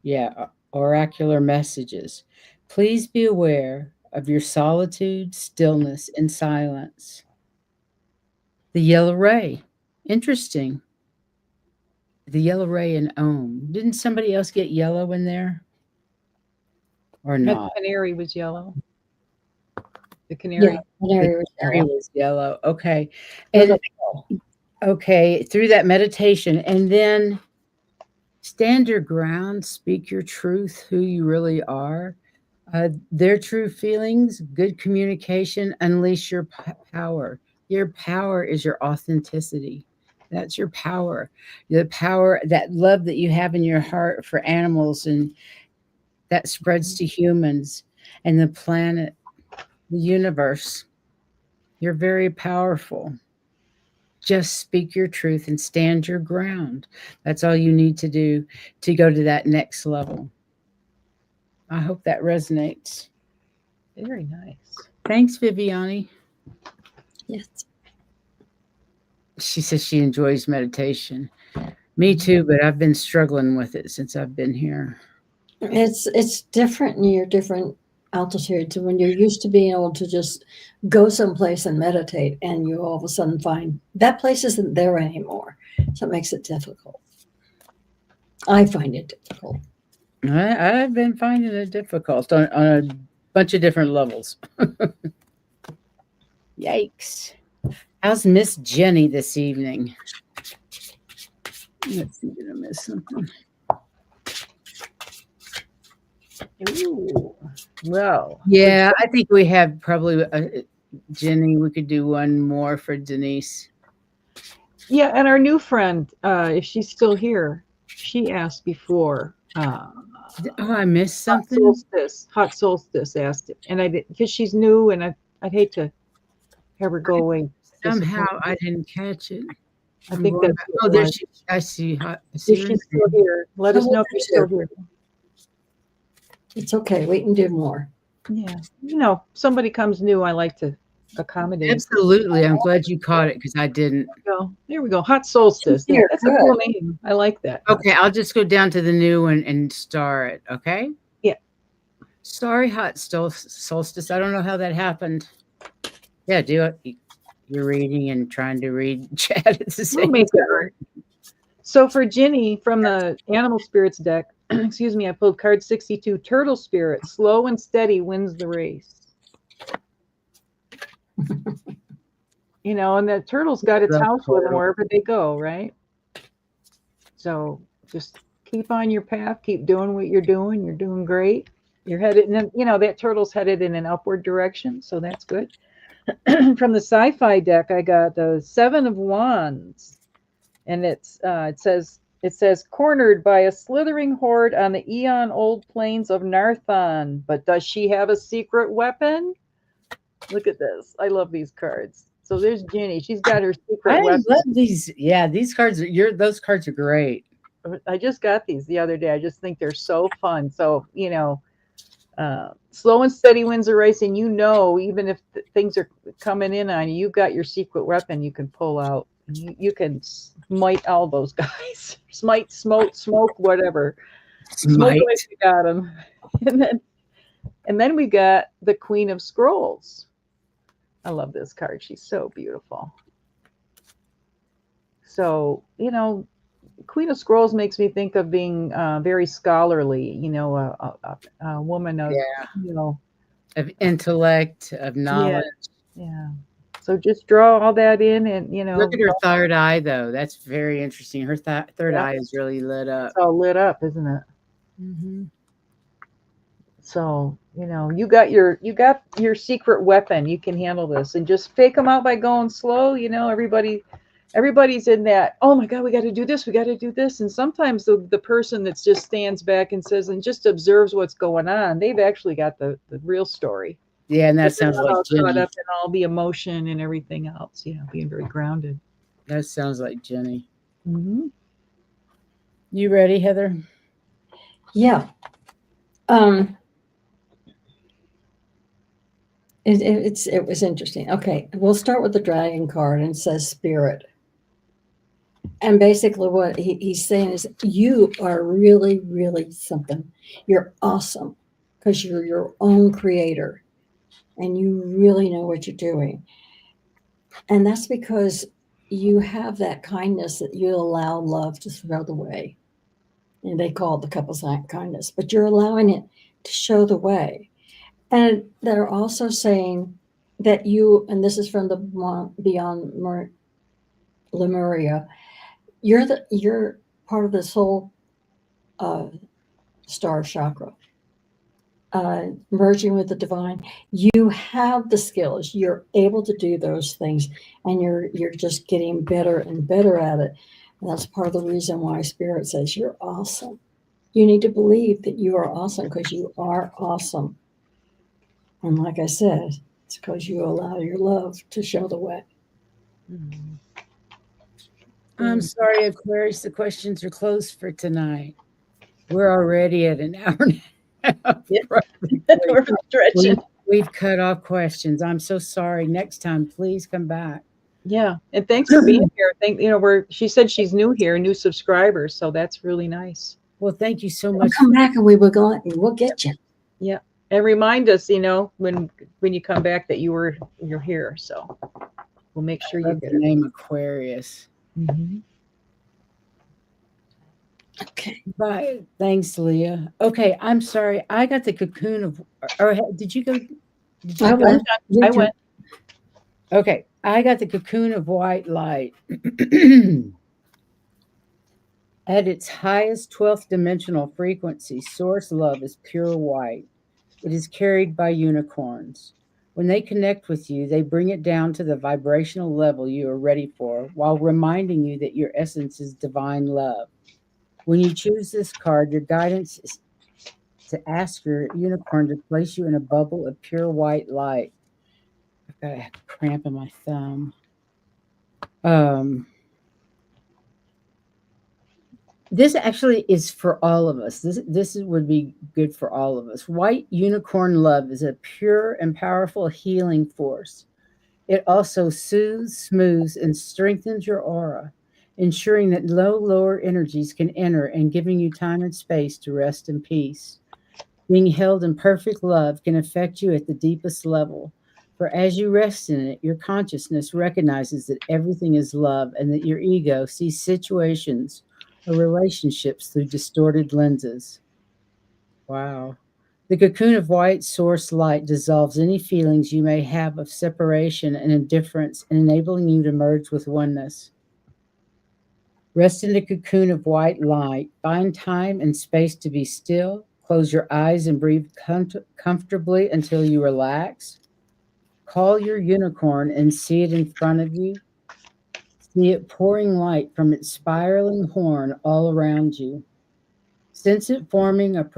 Yeah, oracular messages. Please be aware of your solitude, stillness, and silence. The yellow ray. Interesting. The yellow ray and Om. Didn't somebody else get yellow in there? Or The not? canary was yellow. The canary. Yeah, canary was Canary yellow. was yellow. Okay. And okay, through that meditation, and then stand your ground, speak your truth, who you really are, their true feelings, good communication, unleash your power. Your power is your authenticity. That's your power. The power, that love that you have in your heart for animals, and that spreads to humans and the planet, the universe. You're very powerful. Just speak your truth and stand your ground. That's all you need to do to go to that next level. I hope that resonates. Very nice. Thanks, Viviani. Yes. She says she enjoys meditation. Me too, but I've been struggling with it since I've been here. It's different near different altitudes. When you're used to being able to just go someplace and meditate, and you all of a sudden find that place isn't there anymore, so it makes it difficult. I find it difficult. I've been finding it difficult on a bunch of different levels. Yikes. How's Miss Jenny this evening? Let's see, did I miss something? Ooh. Well. Yeah, I think we have probably Jenny. We could do one more for Denise. Yeah, and our new friend, if she's still here, she asked before. Oh, I missed something. Hot Solstice asked it, and I did, because she's new, and I'd hate to have her go away. Somehow I didn't catch it. I think that's oh, there she. I see. I see if she's still here. Let us know if she's still here. It's okay. We can do more. Yeah, somebody comes new, I like to accommodate. Absolutely. I'm glad you caught it because I didn't. There we go. Hot Solstice. That's a cool name. I like that. Okay, I'll just go down to the new one and star it. Okay. Yeah. Sorry, Hot Solstice. I don't know how that happened. Yeah, do it. You're reading and trying to read chat at the same time. So for Ginny from the Animal Spirits deck, excuse me, I pulled card 62, Turtle Spirit. Slow and steady wins the race. And the turtle's got its house with them wherever they go, right? So just keep on your path, keep doing what you're doing. You're doing great. You're headed, and that turtle's headed in an upward direction, so that's good. From the sci-fi deck, I got the 7 of Wands, and it says cornered by a slithering horde on the eon-old plains of Narthon, but does she have a secret weapon? Look at this. I love these cards. So there's Ginny. She's got her secret weapon. I love these. Yeah, these cards those cards are great. I just got these the other day. I just think they're so fun. So, slow and steady wins the race, and even if things are coming in on you, you've got your secret weapon you can pull out. You can smite all those guys. Smite, smoke, whatever. Smite. Smoke like you got them. And then we got the Queen of Scrolls. I love this card. She's so beautiful. So, Queen of Scrolls makes me think of being very scholarly. You know, a woman of, Yeah. you know, Of intellect, of yeah, knowledge. yeah. So just draw all that in, and Look at her third eye, though. That's very interesting. Her third yeah, eye is really lit up. it's all lit up, isn't it? Mm-hmm. So you got your secret weapon. You can handle this, and just fake them out by going slow. Everybody's in that. Oh my God, we got to do this. We got to do this. And sometimes the person that just stands back and says and just observes what's going on, they've actually got the real story. Yeah, and that They're sounds not like all caught Jenny. up in all the emotion and everything else. Yeah, being very grounded. That sounds like Jenny. Mm-hmm. You ready, Heather? Yeah. It was interesting. Okay, we'll start with the dragon card, and it says spirit. And basically what he's saying is you are really, really something. You're awesome because you're your own creator and you really know what you're doing. And that's because you have that kindness that you allow love to throw the way. And they call it the couple's kindness, but you're allowing it to show the way. And they're also saying that you, and this is from the Beyond Lemuria, you're part of this whole star chakra, merging with the divine. You have the skills. You're able to do those things, and you're just getting better and better at it. And that's part of the reason why Spirit says you're awesome. You need to believe that you are awesome because you are awesome. And like I said, it's because you allow your love to show the way. Mm-hmm. I'm sorry, Aquarius. The questions are closed for tonight. We're already at an hour and a half. Yeah. Practically. We're stretching. We've cut off questions. I'm so sorry. Next time, please come back. Yeah, and thanks for being here. She said she's new here, new subscribers, so that's really nice. Well, thank you so We'll much. come back and we will go and we'll get you. Yeah, and remind us, when you come back that you're here. So we'll make sure you Love get the it. name Aquarius. Mm-hmm. Okay. Bye. Thanks, Leah. Okay, I'm sorry. I got the cocoon of. Or did you go? Did you I go? went. I went. Okay, I got the cocoon of white light. At its highest 12th dimensional frequency, source love is pure white. It is carried by unicorns. When they connect with you, they bring it down to the vibrational level you are ready for while reminding you that your essence is divine love. When you choose this card, your guidance is to ask your unicorn to place you in a bubble of pure white light. I've got a cramp in my thumb. This actually is for all of us. This would be good for all of us. White unicorn love is a pure and powerful healing force. It also soothes, smooths, and strengthens your aura, ensuring that lower energies can enter and giving you time and space to rest in peace. Being held in perfect love can affect you at the deepest level. For as you rest in it, your consciousness recognizes that everything is love and that your ego sees situations or relationships through distorted lenses. Wow. The cocoon of white source light dissolves any feelings you may have of separation and indifference, enabling you to merge with oneness. Rest in the cocoon of white light. Find time and space to be still. Close your eyes and breathe comfortably until you relax. Call your unicorn and see it in front of you. See it pouring light from its spiraling horn all around you. Sense it forming a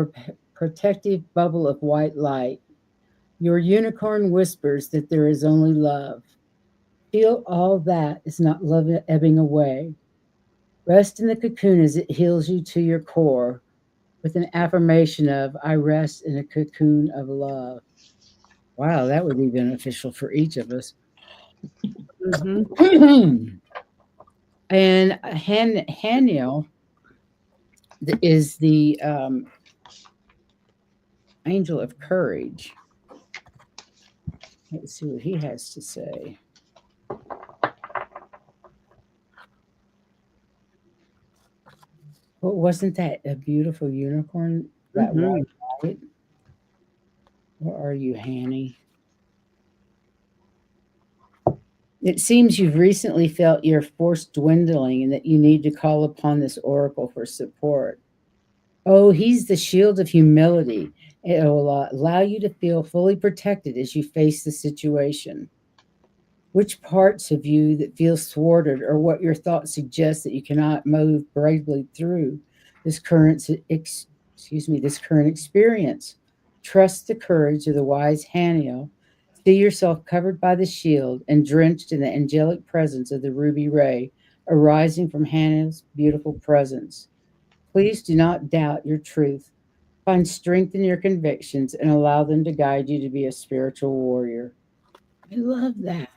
protective bubble of white light. Your unicorn whispers that there is only love. Feel all that is not love ebbing away. Rest in the cocoon as it heals you to your core with an affirmation of, I rest in a cocoon of love. Wow, that would be beneficial for each of us. Mm-hmm. And Haniel is the angel of courage. Let's see what he has to say. Well, wasn't that a beautiful unicorn? That Mhm. white light? Where are you, Hanny? It seems you've recently felt your force dwindling and that you need to call upon this oracle for support. Oh, he's the shield of humility. It will allow you to feel fully protected as you face the situation. Which parts of you that feel thwarted, or what your thoughts suggest that you cannot move bravely through this this current experience? Trust the courage of the wise Haniel. See yourself covered by the shield and drenched in the angelic presence of the ruby ray arising from Haniel's beautiful presence. Please do not doubt your truth. Find strength in your convictions and allow them to guide you to be a spiritual warrior. I love that.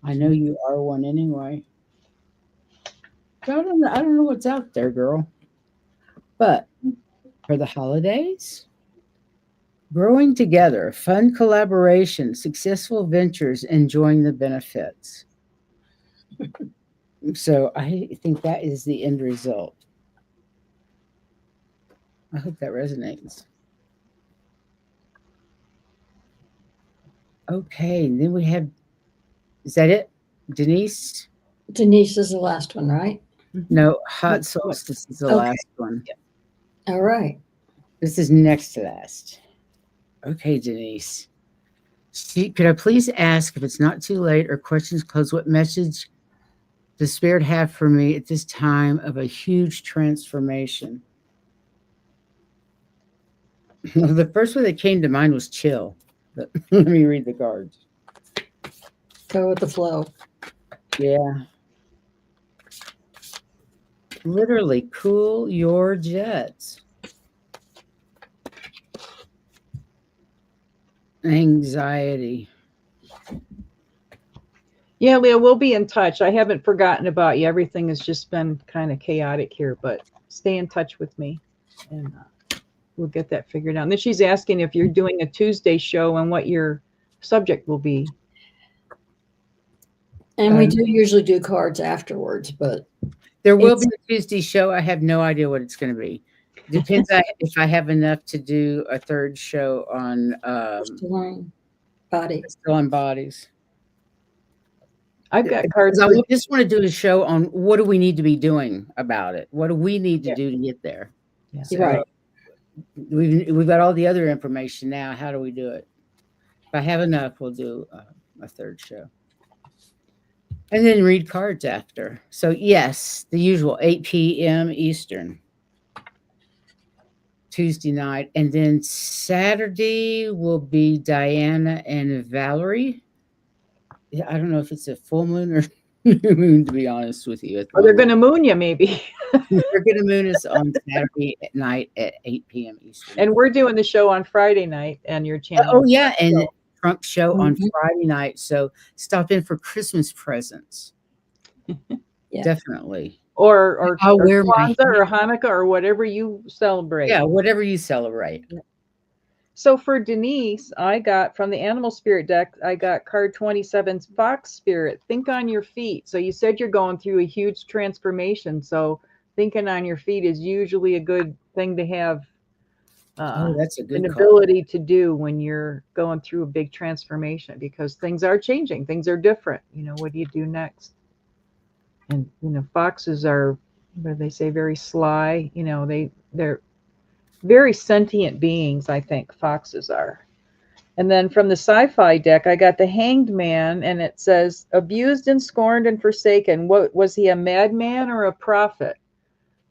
I know you are one anyway. I don't know what's out there, girl. But for the holidays, growing together, fun collaboration, successful ventures, enjoying the benefits. So I think that is the end result. I hope that resonates. Okay, and then we have, is that it? Denise? Denise is the last one, right? No, hot solstice is the Okay. last one. All right. This is next to last. Okay, Denise. Could I please ask if it's not too late or questions close, what message does Spirit have for me at this time of a huge transformation? The first one that came to mind was chill. But let me read the cards. Go with the flow. Yeah. Literally, cool your jets. Anxiety. Yeah, Leah, we'll be in touch. I haven't forgotten about you. Everything has just been kind of chaotic here, but stay in touch with me and we'll get that figured out. And then she's asking if you're doing a Tuesday show and what your subject will be. And we do usually do cards afterwards, but there will be a Tuesday show. I have no idea what it's going to be. Depends if I have enough to do a third show on crystalline bodies. I've got cards. I just want to do a show on what do we need to be doing about it. What do we need to do to get there? Yeah. So, right. We've got all the other information now. How do we do it? If I have enough, we'll do a third show. And then read cards after. So, yes, the usual 8 p.m. Eastern. Tuesday night. And then Saturday will be Diana and Valerie. Yeah, I don't know if it's a full moon or new moon, to be honest with you. Or they're going to moon you, maybe. They're going to moon us on Saturday at night at 8 p.m. Eastern. And we're doing the show on Friday night and your channel. Oh, yeah. And Trump show on Friday night. So stop in for Christmas presents. Yeah. Definitely. Or I'll wear Kwanzaa or Hanukkah or whatever you celebrate. Yeah, whatever you celebrate. So for Denise, I got from the Animal Spirit deck, I got card 27's Fox Spirit. Think on your feet. So you said you're going through a huge transformation. So thinking on your feet is usually a good thing to have that's a good an ability to do when you're going through a big transformation, because things are changing. Things are different. You know, what do you do next? And, you know, foxes are, what do they say, very sly. You know, they're very sentient beings, I think, foxes are. And then from the sci-fi deck, I got the Hanged Man, and it says, abused and scorned and forsaken. What was he, a madman or a prophet?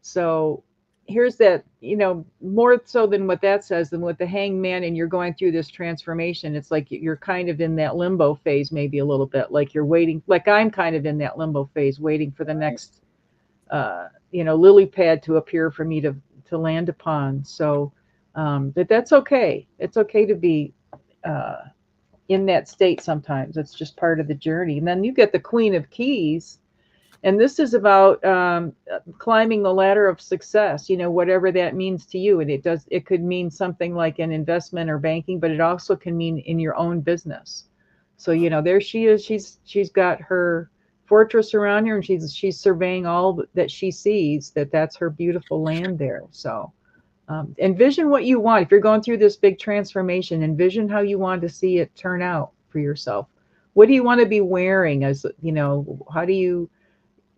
So here's that, you know, more so than what that says, than with the Hanged Man, and you're going through this transformation. It's like you're kind of in that limbo phase, maybe a little bit, like you're waiting, like I'm kind of in that limbo phase, waiting for the next, you know, lily pad to appear for me to land upon. So, but that's okay. It's okay to be in that state sometimes. It's just part of the journey. And then you get the Queen of Keys, and this is about climbing the ladder of success, you know, whatever that means to you. And it could mean something like an investment or banking, but it also can mean in your own business. So, you know, there she is. She's got her fortress around her, and she's surveying all that she sees, that's her beautiful land there. So envision what you want. If you're going through this big transformation, envision how you want to see it turn out for yourself. What do you want to be wearing? As you know, how do you,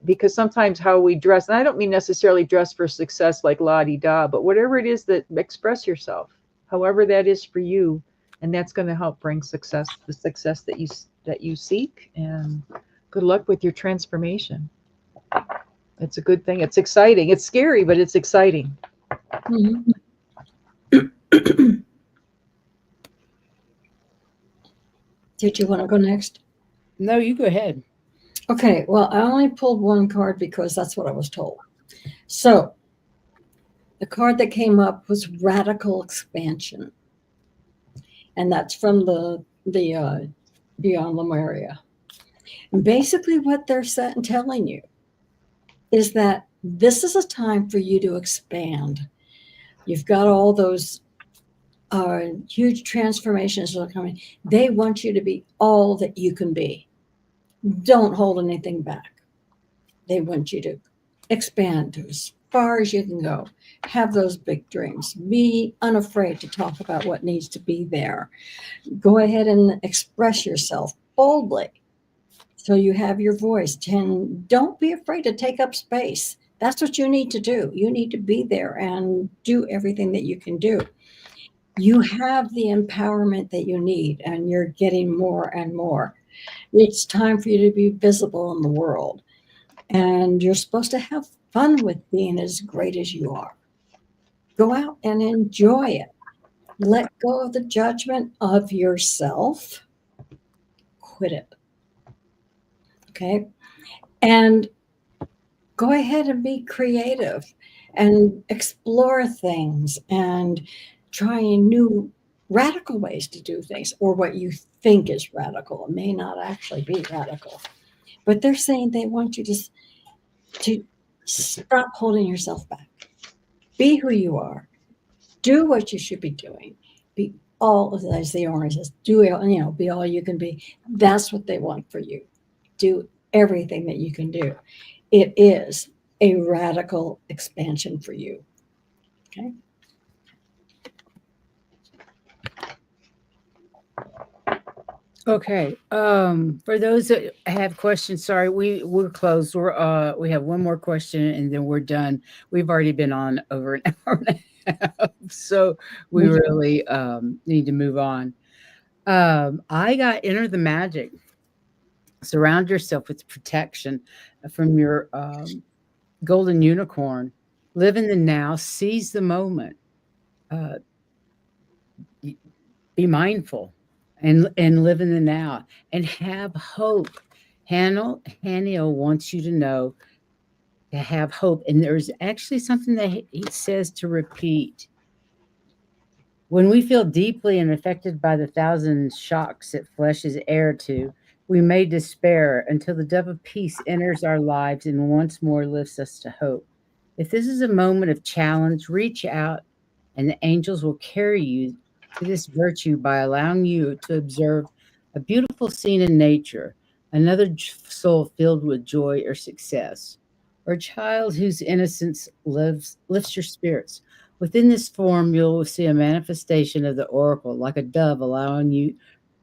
because sometimes how we dress, and I don't mean necessarily dress for success like la-di-da, but whatever it is, that express yourself, however that is for you, and that's going to help bring success, the success that you seek. And good luck with your transformation. It's a good thing. It's exciting. It's scary, but it's exciting. Mhm. Did you want to go next? No, you go ahead. Okay, well, I only pulled one card because that's what I was told. So the card that came up was Radical Expansion. And that's from the Beyond Lemuria. And basically what they're telling you is that this is a time for you to expand. You've got all those huge transformations that are coming. They want you to be all that you can be. Don't hold anything back. They want you to expand to as far as you can go. Have those big dreams. Be unafraid to talk about what needs to be there. Go ahead and express yourself boldly so you have your voice. And don't be afraid to take up space. That's what you need to do. You need to be there and do everything that you can do. You have the empowerment that you need, and you're getting more and more. It's time for you to be visible in the world. And you're supposed to have fun with being as great as you are. Go out and enjoy it. Let go of the judgment of yourself. Quit it. Okay? And go ahead and be creative and explore things and trying new radical ways to do things, or what you think is radical. It may not actually be radical. But they're saying they want you to stop holding yourself back. Be who you are. Do what you should be doing. Be all, as the orange says, be all you can be. That's what they want for you. Do everything that you can do. It is a radical expansion for you. Okay. Okay. For those that have questions, sorry, we're closed. We have one more question and then we're done. We've already been on over an hour and a half, so we really need to move on. I got Enter the Magic. Surround yourself with protection from your golden unicorn. Live in the now. Seize the moment. Uh, be mindful and live in the now and have hope. Haniel wants you to know to have hope. And there's actually something that he says to repeat. When we feel deeply and affected by the thousand shocks that flesh is heir to, we may despair until the dove of peace enters our lives and once more lifts us to hope. If this is a moment of challenge, reach out and the angels will carry you to this virtue by allowing you to observe a beautiful scene in nature, another soul filled with joy or success, or a child whose innocence lifts your spirits. Within this form, you'll see a manifestation of the oracle, like a dove allowing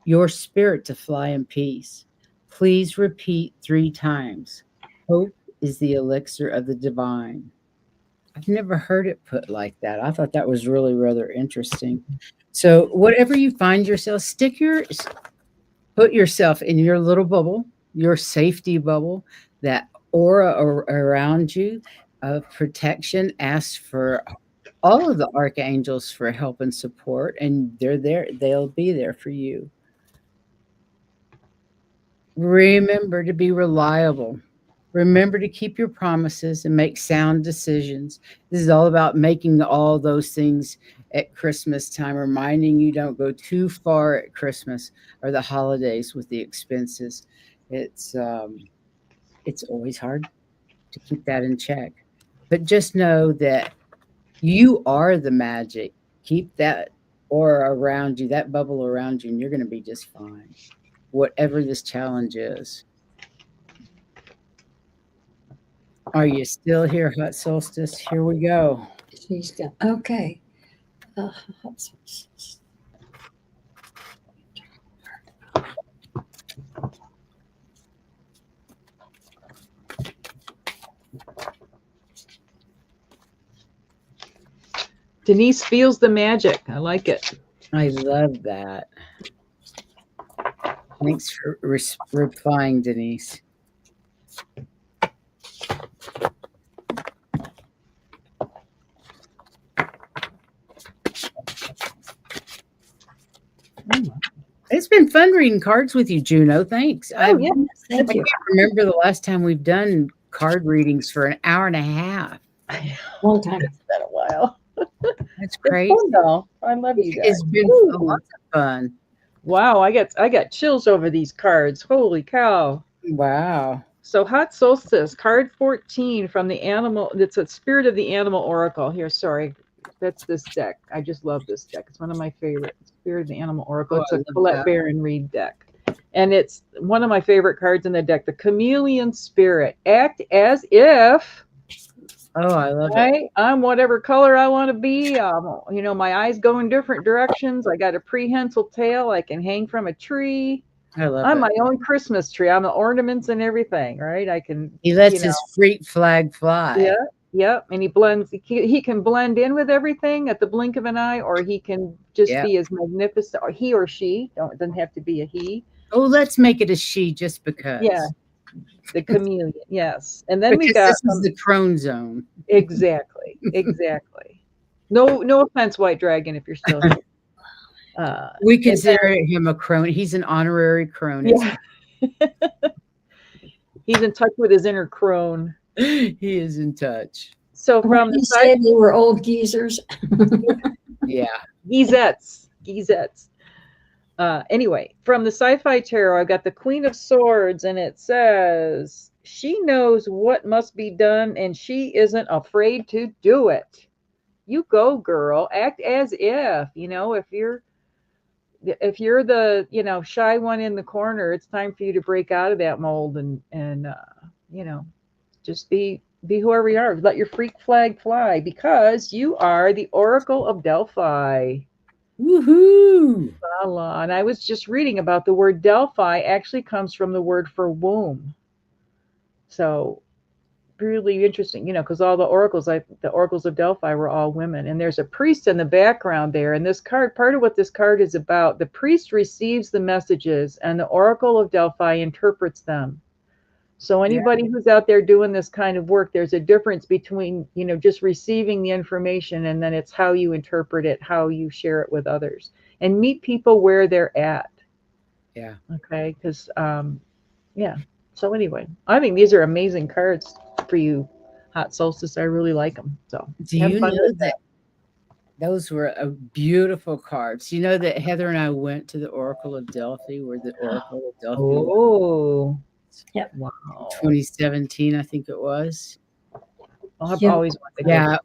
your spirit to fly in peace. Please repeat 3 times. Hope is the elixir of the divine. I've never heard it put like that. I thought that was really rather interesting. So whatever you find yourself, put yourself in your little bubble, your safety bubble, that aura around you of protection. Ask for all of the archangels for help and support, and they're there. They'll be there for you. Remember to be reliable. Remember to keep your promises and make sound decisions. This is all about making all those things at Christmas time, reminding you don't go too far at Christmas or the holidays with the expenses. It's always hard to keep that in check. But just know that you are the magic. Keep that aura around you, that bubble around you, and you're going to be just fine, whatever this challenge is. Are you still here, Hot Solstice? Here we go. She's got, okay. Uh, Denise feels the magic. I like it. I love that. Thanks for replying, Denise. It's been fun reading cards with you, Juno. Thanks. Oh, yeah. Thank I you. can't remember the last time we've done card readings for an hour and a half. Long time. It's been a while. That's It's crazy. fun, though. I love you guys. It's been Ooh. lots of fun. Wow, I got chills over these cards. Holy cow. Wow. So Hot Solstice, card 14 from the animal. It's a Spirit of the Animal Oracle. Here, sorry. That's this deck. I just love this deck. It's one of my favorites. Spirit of the Animal Oracle. Oh, It's I a love Colette that. Baron Reed deck. And it's one of my favorite cards in the deck. The Chameleon Spirit. Act as if, Oh, I love it. right? I'm whatever color I want to be. You know, my eyes go in different directions. I got a prehensile tail I can hang from a tree. I love I'm it. my own Christmas tree. I'm the ornaments and everything, right? I can. He lets you know, his freak flag fly. Yeah, yeah, and he blends. He can blend in with everything at the blink of an eye, or he can just Yeah. be as magnificent. Or he or she. It doesn't have to be a he. Oh, let's make it a she just because. Yeah, the chameleon. Yes, and then we Because got this is the Crone zone. exactly. No offense, White Dragon, if you're still here. We consider him a crone. He's an honorary crone. Yeah. He's in touch with his inner crone. He is in touch. So from You the said we were old geezers. Yeah. Geezettes. Anyway, from the Sci-Fi Tarot, I've got the Queen of Swords, and it says, she knows what must be done, and she isn't afraid to do it. You go, girl. Act as if, if you're the, shy one in the corner, it's time for you to break out of that mold and just be whoever you are. Let your freak flag fly, because you are the Oracle of Delphi. Woohoo! And I was just reading about the word Delphi actually comes from the word for womb. So really interesting, because all the oracles, like the oracles of Delphi, were all women. And there's a priest in the background there. And this card, part of what this card is about, the priest receives the messages and the oracle of Delphi interprets them. So anybody who's out there doing this kind of work, there's a difference between, just receiving the information, and then it's how you interpret it, how you share it with others, and meet people where they're at. Yeah. Okay. Because, yeah. So anyway, I think these are amazing cards for you, Hot Solstice. I really like them. So do you know that those were beautiful cards? You know that Heather and I went to the Oracle of Delphi, where the Oracle of Delphi was. Yep. Wow. 2017, I think it was. I've always wanted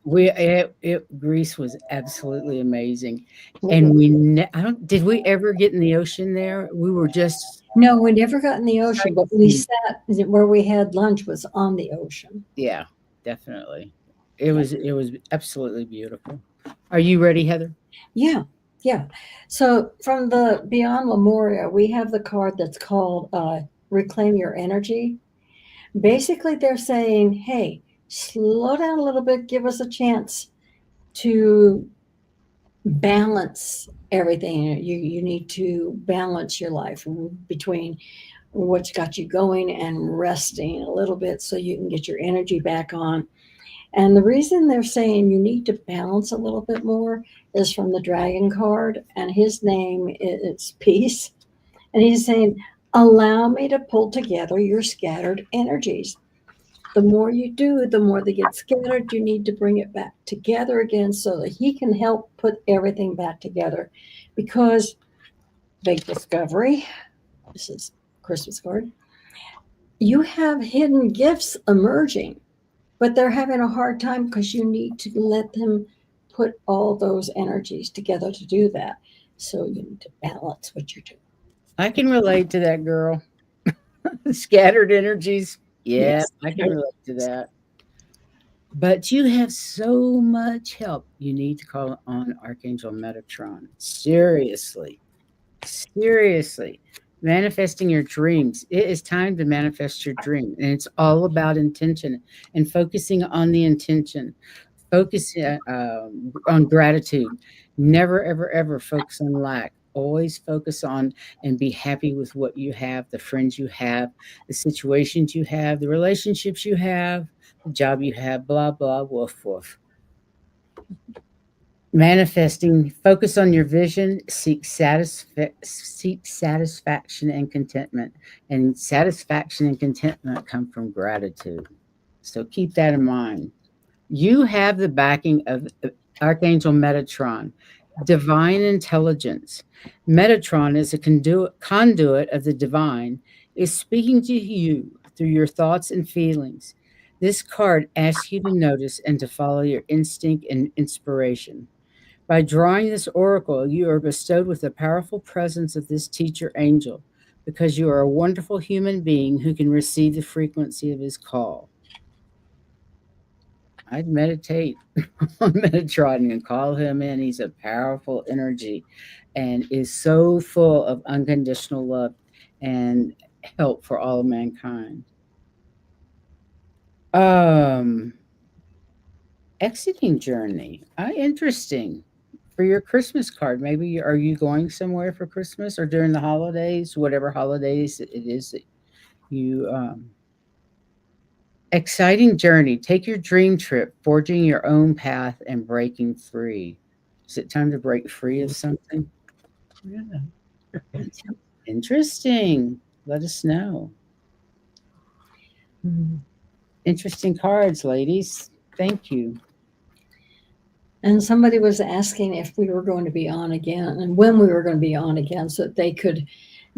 to go. Greece was absolutely amazing. And did we ever get in the ocean there? We were just. No, we never got in the ocean, but we sat where we had lunch was on the ocean. Yeah, definitely. It was absolutely beautiful. Are you ready, Heather? Yeah. So from the Beyond Lemuria, we have the card that's called Reclaim Your Energy. Basically, they're saying, hey, slow down a little bit, give us a chance to balance everything. You need to balance your life between what's got you going and resting a little bit so you can get your energy back on. And the reason they're saying you need to balance a little bit more is from the Dragon card, and his name is Peace. And he's saying, allow me to pull together your scattered energies. The more you do, the more they get scattered. You need to bring it back together again so that he can help put everything back together. Because, big discovery, this is Christmas card, you have hidden gifts emerging, but they're having a hard time because you need to let them put all those energies together to do that. So you need to balance what you're doing. I can relate to that, girl. Scattered energies. Yeah, Yes. I can relate to that. But you have so much help. You need to call on Archangel Metatron. Seriously. Seriously. Manifesting your dreams. It is time to manifest your dream. And it's all about intention and focusing on the intention. Focus on gratitude. Never, ever, ever focus on lack. Always focus on and be happy with what you have, the friends you have, the situations you have, the relationships you have, the job you have, blah, blah, woof, woof. Manifesting, focus on your vision, seek satisfaction and contentment. And satisfaction and contentment come from gratitude. So keep that in mind. You have the backing of Archangel Metatron, divine intelligence. Metatron is a conduit of the divine, is speaking to you through your thoughts and feelings. This card asks you to notice and to follow your instinct and inspiration. By drawing this oracle, you are bestowed with the powerful presence of this teacher angel because you are a wonderful human being who can receive the frequency of his call. I'd meditate on Metatron and call him in. He's a powerful energy and is so full of unconditional love and help for all of mankind. Um, Exiting journey. Interesting. For your Christmas card, maybe are you going somewhere for Christmas or during the holidays, whatever holidays it is that you exciting journey. Take your dream trip, forging your own path and breaking free. Is it time to break free of something? Yeah. Interesting. Let us know. Mhm. Interesting cards, ladies. Thank you. And somebody was asking if we were going to be on again and when we were going to be on again so that they could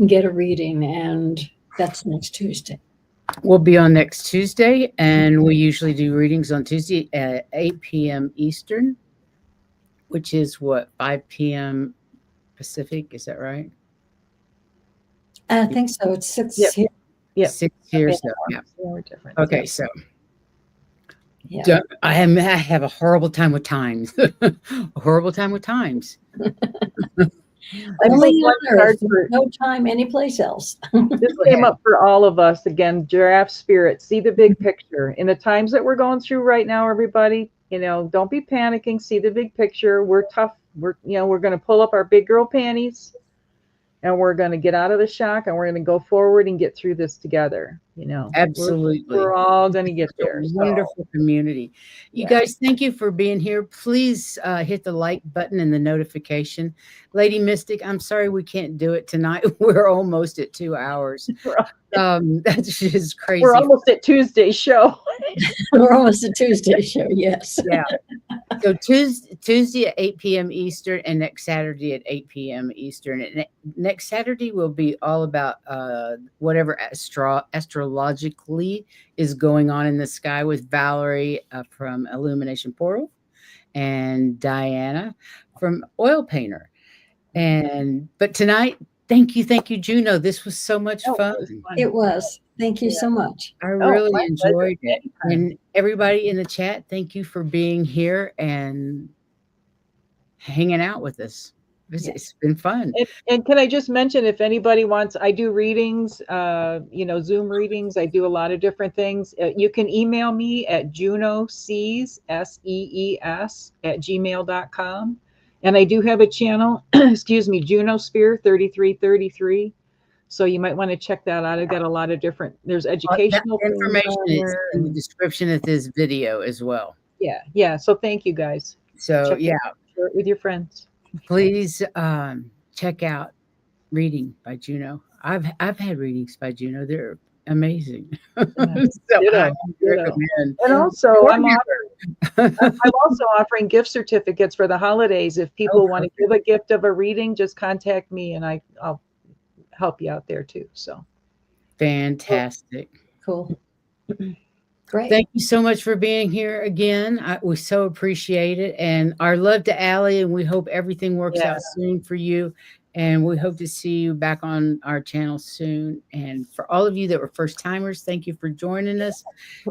get a reading. And that's next Tuesday. We'll be on next Tuesday, and we usually do readings on Tuesday at 8 p.m. Eastern, which is what, 5 p.m. Pacific? Is that right? I think so. It's 6 Yep. here. Yep. 6 here, so yeah. We're different. Okay, Yep. so Yeah. I have a horrible time with times. A horrible time with times. Only one on card Earth, for- no time anyplace else. This Go came ahead. up for all of us again. Giraffe spirit, see the big picture. In the times that we're going through right now, everybody, don't be panicking. See the big picture. We're tough. We're going to pull up our big girl panties, and we're going to get out of the shock, and we're going to go forward and get through this together. Absolutely. We're all going to get It's a there. So, wonderful community. You yeah. guys, thank you for being here. Please hit the like button and the notification. Lady Mystic, I'm sorry we can't do it tonight. We're almost at 2 hours. That's just crazy. We're almost at Tuesday's show. We're almost a Tuesday show. Yes. Yeah. So Tuesday at 8 p.m. Eastern and next Saturday at 8 p.m. Eastern. And next Saturday will be all about whatever astrologically is going on in the sky with Valerie from Illumination Portal and Diana from Oil Painter. But tonight, thank you, Juno. This was so much fun. It was. Thank you so much. I really my enjoyed pleasure. it. And everybody in the chat, thank you for being here and hanging out with us. It's been fun. And can I just mention, if anybody wants, I do readings, Zoom readings. I do a lot of different things. You can email me at junosees, SEES, @gmail.com. And I do have a channel, excuse me, JunoSphere3333. So you might want to check that out. I've got a lot of different, there's educational That information things is in the description of this video as well. Yeah. So thank you guys. So Share it with your friends. Please check out reading by Juno. I've had readings by Juno. They're amazing. So I recommend. And also, I'm also offering gift certificates for the holidays. If people want to give a gift of a reading, just contact me, and I'll help you out there too. So fantastic. Cool. Great. Thank you so much for being here again. We so appreciate it. And our love to Allie, and we hope everything works out soon for you. And we hope to see you back on our channel soon. And for all of you that were first timers, thank you for joining us.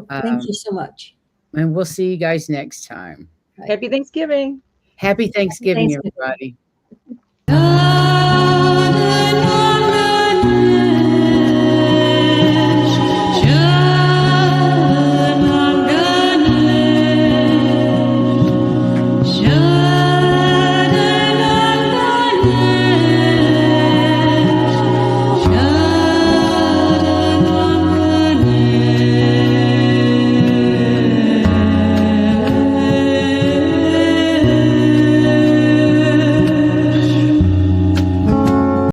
Thank you so much. And we'll see you guys next time. Happy Thanksgiving. Happy Thanksgiving, Thanksgiving. everybody.